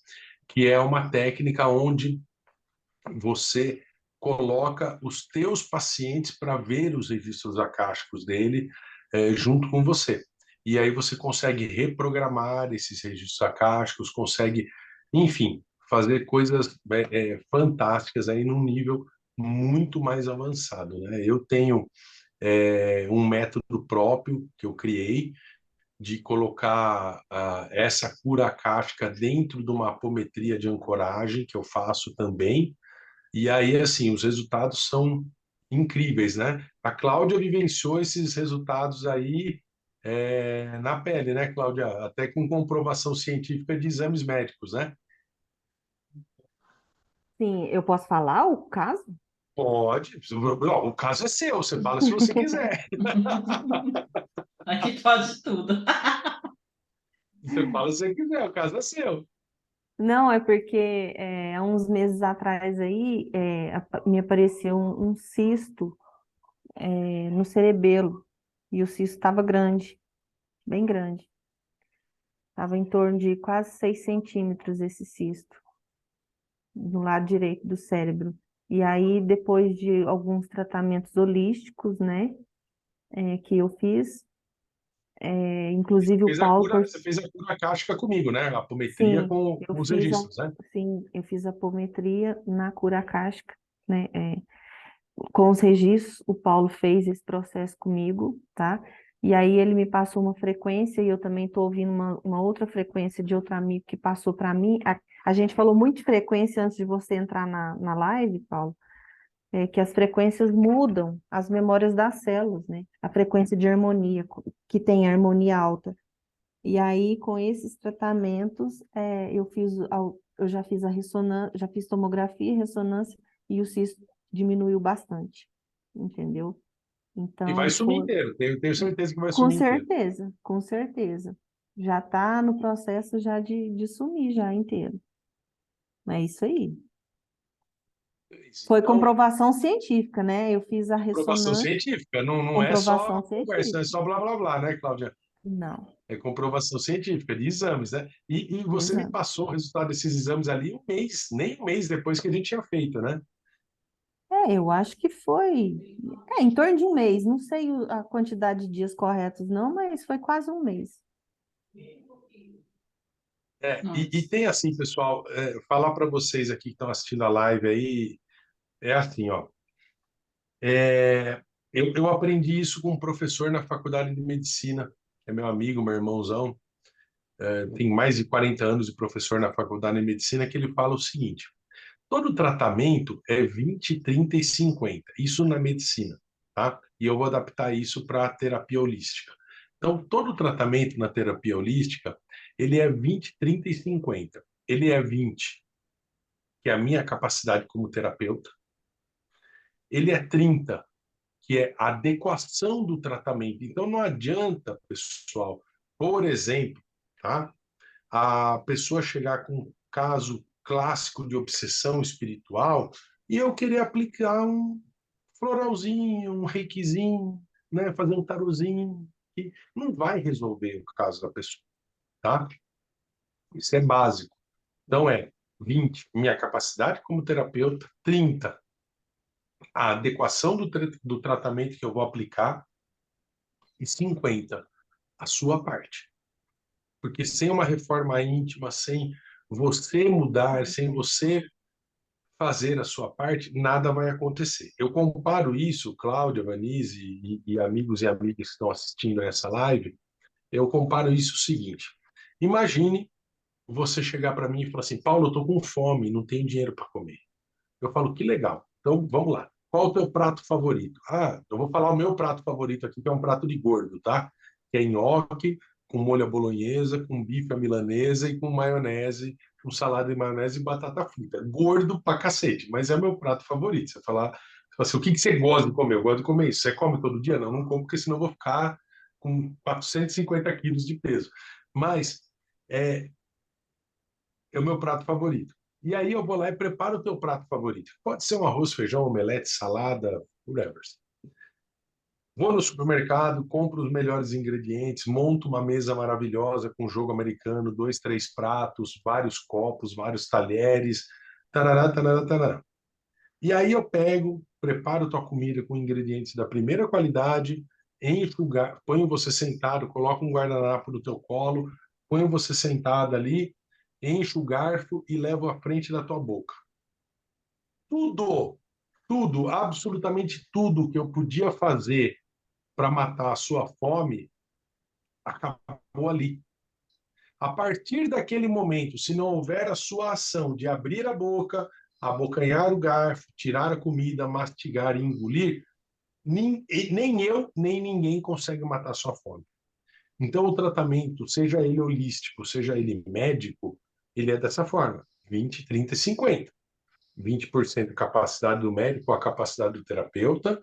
que é uma técnica onde você coloca os teus pacientes para ver os registros acásticos dele junto com você. E aí você consegue reprogramar esses registros acásticos, consegue, enfim, fazer coisas fantásticas aí num nível muito mais avançado, né? Eu tenho um método próprio que eu criei de colocar essa cura acástica dentro de uma apometria de ancoragem que eu faço também, e aí, assim, os resultados são incríveis, né? A Cláudia vivenciou esses resultados aí na pele, né, Cláudia? Até com comprovação científica de exames médicos, né? Sim, eu posso falar o caso? Pode. Não, o caso é seu, você fala se você quiser. Aqui pode tudo. Você fala se você quiser, o caso é seu. Não, é porque há uns meses atrás aí me apareceu um cisto no cerebelo e o cisto estava grande, bem grande. Estava em torno de quase 6 centímetros esse cisto, do lado direito do cérebro. E aí, depois de alguns tratamentos holísticos, né, que eu fiz, inclusive o Paulo, Você fez a cura acástica comigo, né? A apometria sim, com os registros, né? eu fiz a apometria na cura akáshica, né, com os registros, o Paulo fez esse processo comigo, tá? E aí ele me passou uma frequência e eu também estou ouvindo uma outra frequência de outro amigo que passou para mim. A gente falou muito de frequência antes de você entrar na live, Paulo, que as frequências mudam as memórias das células, né? A frequência de harmonia, que tem a harmonia alta. E aí, com esses tratamentos, eu já fiz a ressonância, já fiz tomografia, ressonância, e o cisto diminuiu bastante, entendeu? E vai Então, sumir inteiro. Tenho certeza que vai com sumir inteiro. certeza, com certeza. já está no processo já de sumir já inteiro. É isso aí. Foi Então, comprovação científica, né? Eu fiz a comprovação ressonância, científica, não é só comprovação conversa, não é científica. só blá blá blá, né, Cláudia? Não, É comprovação científica de exames, né? E você me exato. passou o resultado desses exames ali um mês, nem um mês depois que a gente tinha feito, né? Eu acho que foi, em torno de um mês, não sei a quantidade de dias corretos não, mas foi quase um mês. E Nossa. tem assim, pessoal, falar para vocês aqui que estão assistindo a live aí, é assim, ó. Eu aprendi isso com um professor na faculdade de medicina, que é meu amigo, meu irmãozão, tem mais de 40 anos de professor na faculdade de medicina, que ele fala o seguinte: todo tratamento é 20, 30 e 50, isso na medicina, tá? E eu vou adaptar isso para a terapia holística. Então, todo tratamento na terapia holística, ele é 20, 30 e 50. Ele é 20, que é a minha capacidade como terapeuta. Ele é 30, que é a adequação do tratamento. Então, não adianta, pessoal, por exemplo, tá? A pessoa chegar com um caso clássico de obsessão espiritual e eu querer aplicar um floralzinho, um reikizinho, né? Fazer um tarozinho, que não vai resolver o caso da pessoa, tá? Isso é básico. Então, 20, minha capacidade como terapeuta, 30, a adequação do tratamento que eu vou aplicar, e 50, a sua parte. Porque sem uma reforma íntima, sem você mudar, sem você fazer a sua parte, nada vai acontecer. Eu comparo isso, Cláudia, Vanise e amigos e amigas que estão assistindo a essa live, eu comparo isso o seguinte: imagine você chegar para mim e falar assim, Paulo, eu estou com fome, não tenho dinheiro para comer. Eu falo, que legal. Então, vamos lá. Qual o teu prato favorito? Ah, eu vou falar o meu prato favorito aqui, que é um prato de gordo, tá? Que é nhoque, com molho à bolonhesa, com bife à milanesa e com maionese, com salada de maionese e batata frita. Gordo pra cacete, mas é meu prato favorito. Você fala assim, o que que você gosta de comer? Eu gosto de comer isso. Você come todo dia? Não, não como, porque senão eu vou ficar com 450 quilos de peso. Mas é, é o meu prato favorito. E aí eu vou lá e preparo o teu prato favorito. Pode ser um arroz, feijão, omelete, salada, whatever. Vou no supermercado, compro os melhores ingredientes, monto uma mesa maravilhosa com jogo americano, dois, três pratos, vários copos, vários talheres, tarará, tarará, tarará. E aí eu pego, preparo tua comida com ingredientes da primeira qualidade, encho, ponho você sentado, coloco um guardanapo no teu colo, ponho você sentado ali, encho o garfo e levo à frente da tua boca. Tudo, tudo, absolutamente tudo que eu podia fazer para matar a sua fome acabou ali. A partir daquele momento, se não houver a sua ação de abrir a boca, abocanhar o garfo, tirar a comida, mastigar e engolir, nem eu, nem ninguém consegue matar a sua fome. Então, o tratamento, seja ele holístico, seja ele médico, ele é dessa forma: 20, 30 e 50. 20% capacidade do médico, a capacidade do terapeuta,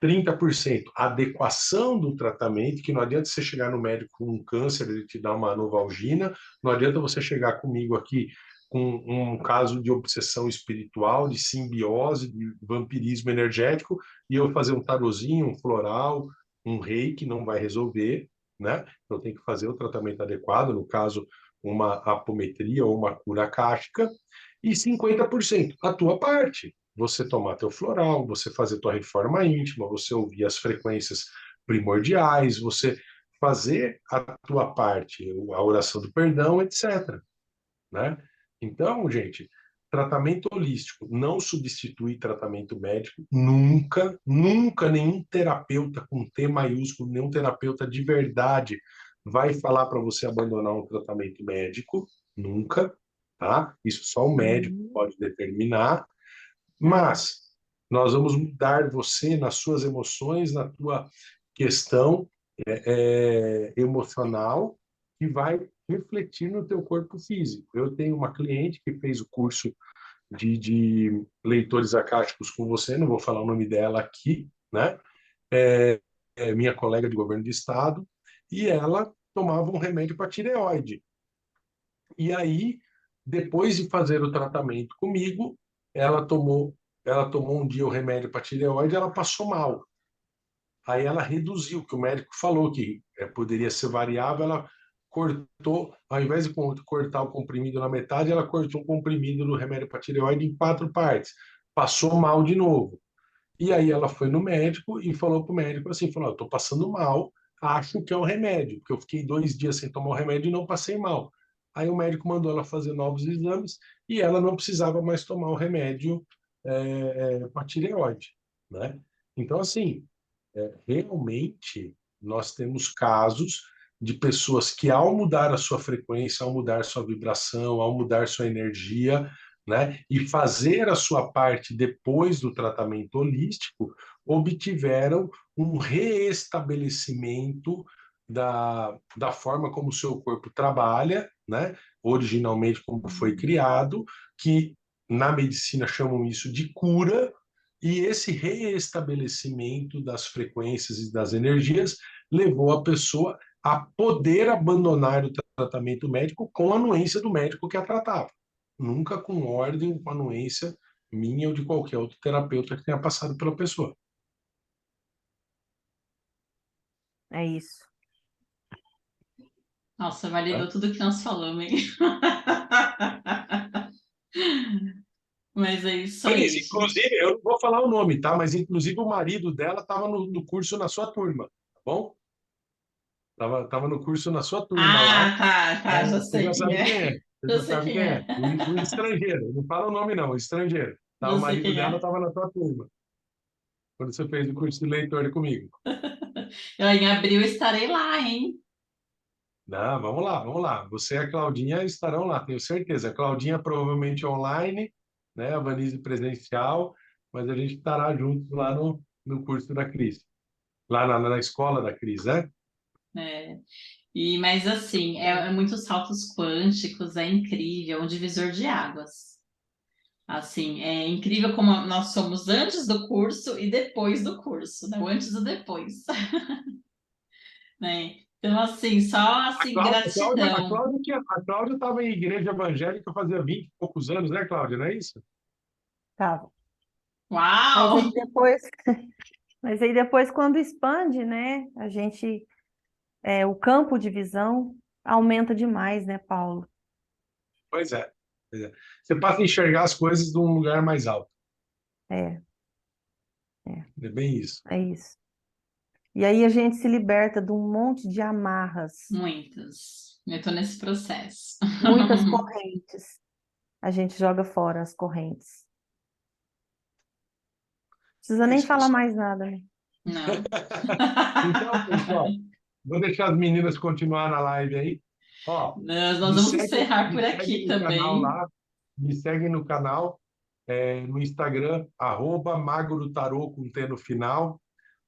30% adequação do tratamento, que não adianta você chegar no médico com um câncer, ele te dá uma Novalgina, não adianta você chegar comigo aqui com um caso de obsessão espiritual, de simbiose, de vampirismo energético, e eu fazer um tarozinho, um floral, um reiki, não vai resolver, né? Então tem que fazer o tratamento adequado, no caso, uma apometria ou uma cura akáshica, e 50% a tua parte, você tomar teu floral, você fazer tua reforma íntima, você ouvir as frequências primordiais, você fazer a tua parte, a oração do perdão, etc. Né? Então, gente, tratamento holístico não substitui tratamento médico, nunca, nunca nenhum terapeuta com T maiúsculo, nenhum terapeuta de verdade vai falar para você abandonar um tratamento médico, nunca, tá? Isso só o médico Uhum. pode determinar, mas nós vamos mudar você nas suas emoções, na tua questão emocional, que vai refletir no teu corpo físico. Eu tenho uma cliente que fez o curso de leitores acásticos com você, não vou falar o nome dela aqui, né? É minha colega de governo de estado, e ela tomava um remédio para tireoide. E aí, depois de fazer o tratamento comigo, ela tomou, ela tomou um dia o remédio para tireoide, ela passou mal. Aí ela reduziu, que o médico falou que poderia ser variável, ela cortou, ao invés de cortar o comprimido na metade, ela cortou o comprimido do remédio para tireoide em 4 partes. Passou mal de novo. E aí ela foi no médico e falou para o médico assim, falou, estou passando mal, acho que é o remédio, porque eu fiquei 2 dias sem tomar o remédio e não passei mal. Aí o médico mandou ela fazer novos exames e ela não precisava mais tomar o remédio para tireoide, né? Então, assim, realmente nós temos casos de pessoas que, ao mudar a sua frequência, ao mudar sua vibração, ao mudar sua energia, né, e fazer a sua parte depois do tratamento holístico, obtiveram um reestabelecimento da forma como o seu corpo trabalha, né, originalmente como foi criado, que na medicina chamam isso de cura, e esse reestabelecimento das frequências e das energias levou a pessoa a poder abandonar o tratamento médico com a anuência do médico que a tratava. Nunca com ordem, com anuência minha ou de qualquer outro terapeuta que tenha passado pela pessoa. É isso. Nossa, Né? validou tudo que nós falamos, hein? Mas é isso aí. Inclusive, eu não vou falar o nome, tá? Mas inclusive o marido dela estava no curso na sua turma, tá bom? Tava no curso na sua turma lá. Ah, tá, tá, já Você sei já quem sabe é. quem é. Você Já já sei sabe quem quem é. é. O estrangeiro. Não fala o nome, não. O estrangeiro. Tá? Já O sei marido quem dela é. estava na tua turma, quando você fez o curso de leitor comigo. Em abril estarei lá, hein? Não, vamos lá, vamos lá. Você e a Claudinha estarão lá, tenho certeza. A Claudinha provavelmente online, né? A Vanise presencial, mas a gente estará juntos lá no curso da Cris. Lá na escola da Cris, né? É. Mas assim, é muitos saltos quânticos, é incrível, é um divisor de águas. Assim, é incrível como nós somos antes do curso e depois do curso, né? O antes e o depois, né? Então, assim, só assim, A gratidão. Cláudia, a Cláudia estava em igreja evangélica fazia 20 e poucos anos, né, Cláudia? Não é isso? Tá. Mas Uau! aí depois, mas aí depois quando expande, né, a gente, o campo de visão aumenta demais, né, Paulo? Pois é. Pois é. Você passa a enxergar as coisas de um lugar mais alto. É, é, É bem isso. é isso. E aí a gente se liberta de um monte de amarras, Muitas. Eu estou nesse processo. muitas correntes. A gente joga fora as correntes. Não precisa É nem isso, falar pessoal. mais nada, né? Não. Então, pessoal, vou deixar as meninas continuar na live aí. Ó, Nós vamos encerrar me por segue aqui no canal também. lá, me segue no canal, no Instagram, Mago do Tarô com T no final,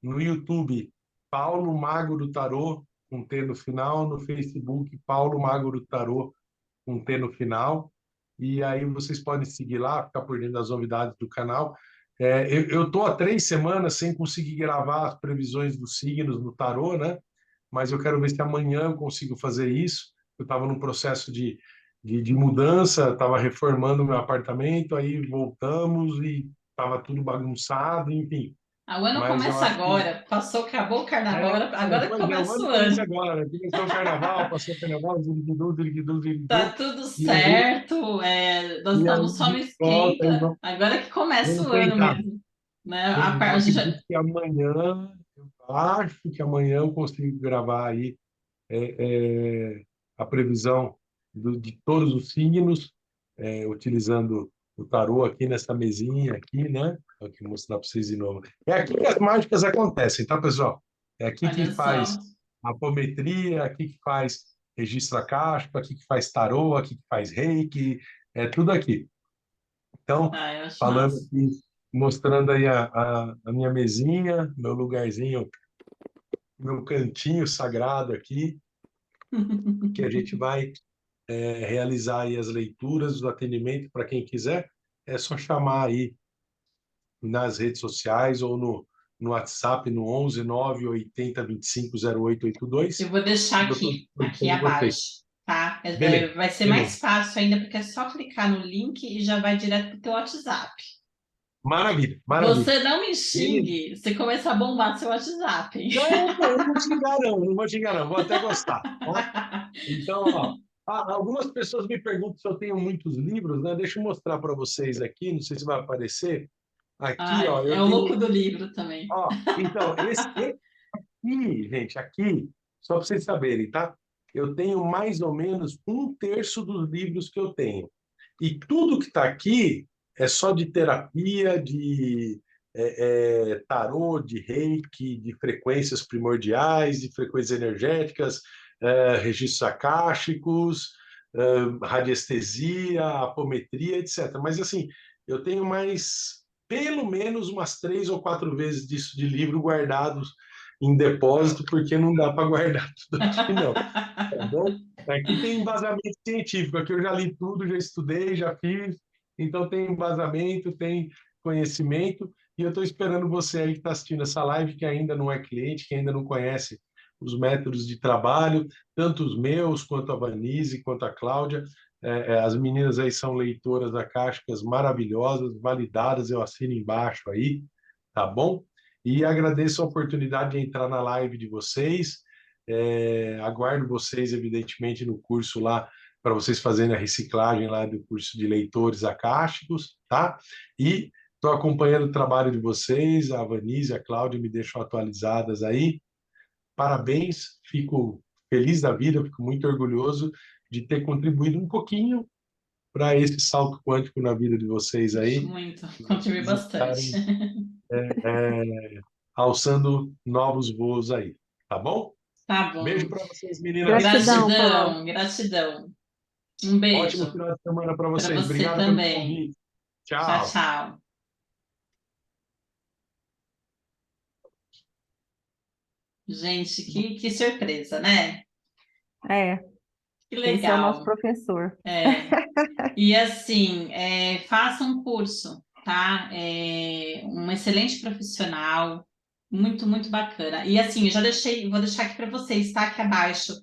no YouTube, Paulo Mago do Tarô com T no final, no Facebook, Paulo Mago do Tarô com T no final. E aí vocês podem seguir lá, ficar por dentro das novidades do canal. Eu estou há 3 semanas sem conseguir gravar as previsões dos signos no tarô, né? Mas eu quero ver se amanhã eu consigo fazer isso. Eu estava num processo de mudança, estava reformando meu apartamento, aí voltamos e estava tudo bagunçado, enfim. O ano Mas eu começa acho que agora. Passou, acabou o carnaval, agora pois é, o começa o ano ano. começa agora, né? Começou o carnaval, passou o carnaval, zirigidu, zirigidu, Tá zirigidu, tudo e aí, certo. Nós e aí estamos a só no gente volta, e esquenta. Agora que começa vamos o ano tentar. mesmo, né? Eu A gente acredito que amanhã, eu acho que amanhã eu consigo gravar aí a previsão de todos os signos, utilizando o tarô aqui nessa mesinha aqui, né? Vou aqui mostrar para vocês de novo. É aqui que as mágicas acontecem, tá, pessoal? É aqui olha que só. faz apometria, aqui que faz registro akáshico, aqui que faz tarô, aqui que faz reiki, é tudo aqui. Então, Ah, eu acho falando massa. aqui, mostrando aí a minha mesinha, meu lugarzinho, meu cantinho sagrado aqui, que a gente vai realizar aí as leituras, o atendimento para quem quiser, é só chamar aí nas redes sociais ou no WhatsApp no 11 980 25 0882. Eu vou deixar Eu estou à aqui disposição de vocês. abaixo, tá? Beleza, Vai ser beleza. mais fácil ainda, porque é só clicar no link e já vai direto para o teu WhatsApp. Maravilha, maravilha. Você não me Beleza. xingue se começar a bombar seu WhatsApp. Não, eu não vou te enganar, não, não vou te enganar, vou até gostar, tá? Então, ó, algumas pessoas me perguntam se eu tenho muitos livros, né? Deixa eu mostrar para vocês aqui, não sei se vai aparecer. Aqui, ó, Ai, é eu o louco tenho. do livro também. Ó, então, esse aqui, gente, aqui, só para vocês saberem, tá? Eu tenho mais ou menos um terço dos livros que eu tenho. E tudo que está aqui é só de terapia, de tarô, de reiki, de frequências primordiais, de frequências energéticas, registros akáshicos, radiestesia, apometria, etc. Mas, assim, eu tenho mais, pelo menos, umas 3 ou 4 vezes disso de livro guardados em depósito, porque não dá para guardar tudo aqui, não. Tá bom? Aqui tem embasamento científico, aqui eu já li tudo, já estudei, já fiz, então tem embasamento, tem conhecimento, e eu estou esperando você aí que está assistindo essa live, que ainda não é cliente, que ainda não conhece os métodos de trabalho, tanto os meus, quanto a Vanise, quanto a Cláudia. As meninas aí são leitoras acásticas maravilhosas, validadas, eu assino embaixo aí, tá bom? E agradeço a oportunidade de entrar na live de vocês. Aguardo vocês, evidentemente, no curso lá, para vocês fazerem a reciclagem lá do curso de leitores acásticos, tá? E estou acompanhando o trabalho de vocês, a Vanise, a Cláudia me deixam atualizadas aí. Parabéns, fico feliz da vida, fico muito orgulhoso de ter contribuído um pouquinho para esse salto quântico na vida de vocês aí, Muito, de contribui vocês bastante. estarem alçando novos voos aí, tá bom? Tá Beijo bom. para vocês, meninas. Gratidão, Paulo. Gratidão, gratidão. Um Ótimo beijo final de semana para para vocês. você Obrigado pelo também. convite. Tchau, Tchau. tchau. Gente, que surpresa, né? É, Que esse é o nosso legal. professor. É. E assim, faça um curso, tá? Um excelente profissional, muito, muito bacana. E assim, vou deixar aqui para vocês, tá? Aqui abaixo,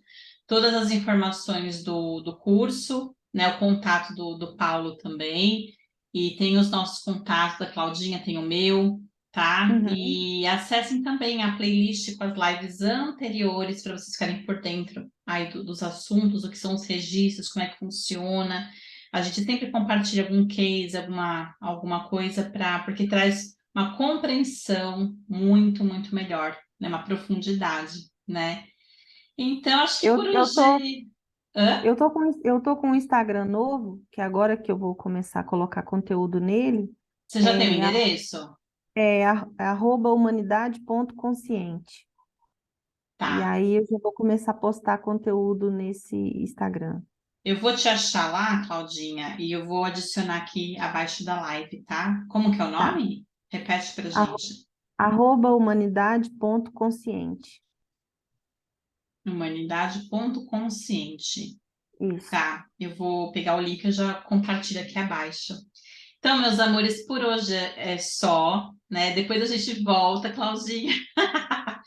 todas as informações do curso, né? O contato do Paulo também. E tem os nossos contatos da Claudinha, tem o meu, tá? Uhum. E acessem também a playlist com as lives anteriores para vocês ficarem por dentro aí dos assuntos, o que são os registros, como é que funciona. A gente sempre compartilha algum case, alguma coisa porque traz uma compreensão muito, muito melhor, né? Uma profundidade, né? Então, acho que por Eu tô, hoje. Hã? eu tô com um Instagram novo, que agora que eu vou começar a colocar conteúdo nele, Você já tem o é, endereço? @humanidade.consciente. E Tá. aí eu já vou começar a postar conteúdo nesse Instagram. Eu vou te achar lá, Claudinha, e eu vou adicionar aqui abaixo da live, tá? Como que é o Tá. nome? Repete pra Arro- gente. @humanidade.consciente. Humanidade.consciente. Isso. Tá, eu vou pegar o link e eu já compartilho aqui abaixo. Então, meus amores, por hoje é só, né? Depois a gente volta, Claudinha.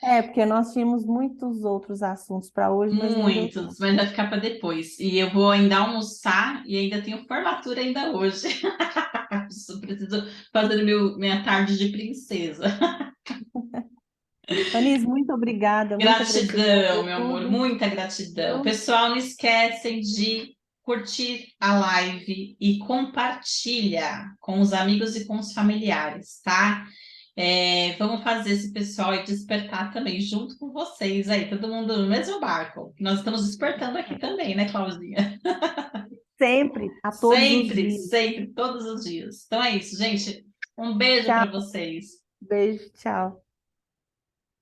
É, porque nós tínhamos muitos outros assuntos para hoje, mas não deu Muitos, tempo. mas vai ficar para depois. E eu vou ainda almoçar e ainda tenho formatura ainda hoje. Preciso fazer minha tarde de princesa. Vanise, muito obrigada, muito agradecida Gratidão, por meu amor, tudo, muita gratidão. viu? Pessoal, não esquecem de curtir a live e compartilha com os amigos e com os familiares, tá? Vamos fazer esse pessoal aí despertar também junto com vocês aí, todo mundo no mesmo barco. Nós estamos despertando aqui também, né, Claudinha? Sempre, a todos os Sempre, dias. sempre, todos os dias. Então é isso, gente. Um beijo Tchau, para vocês. beijo, tchau.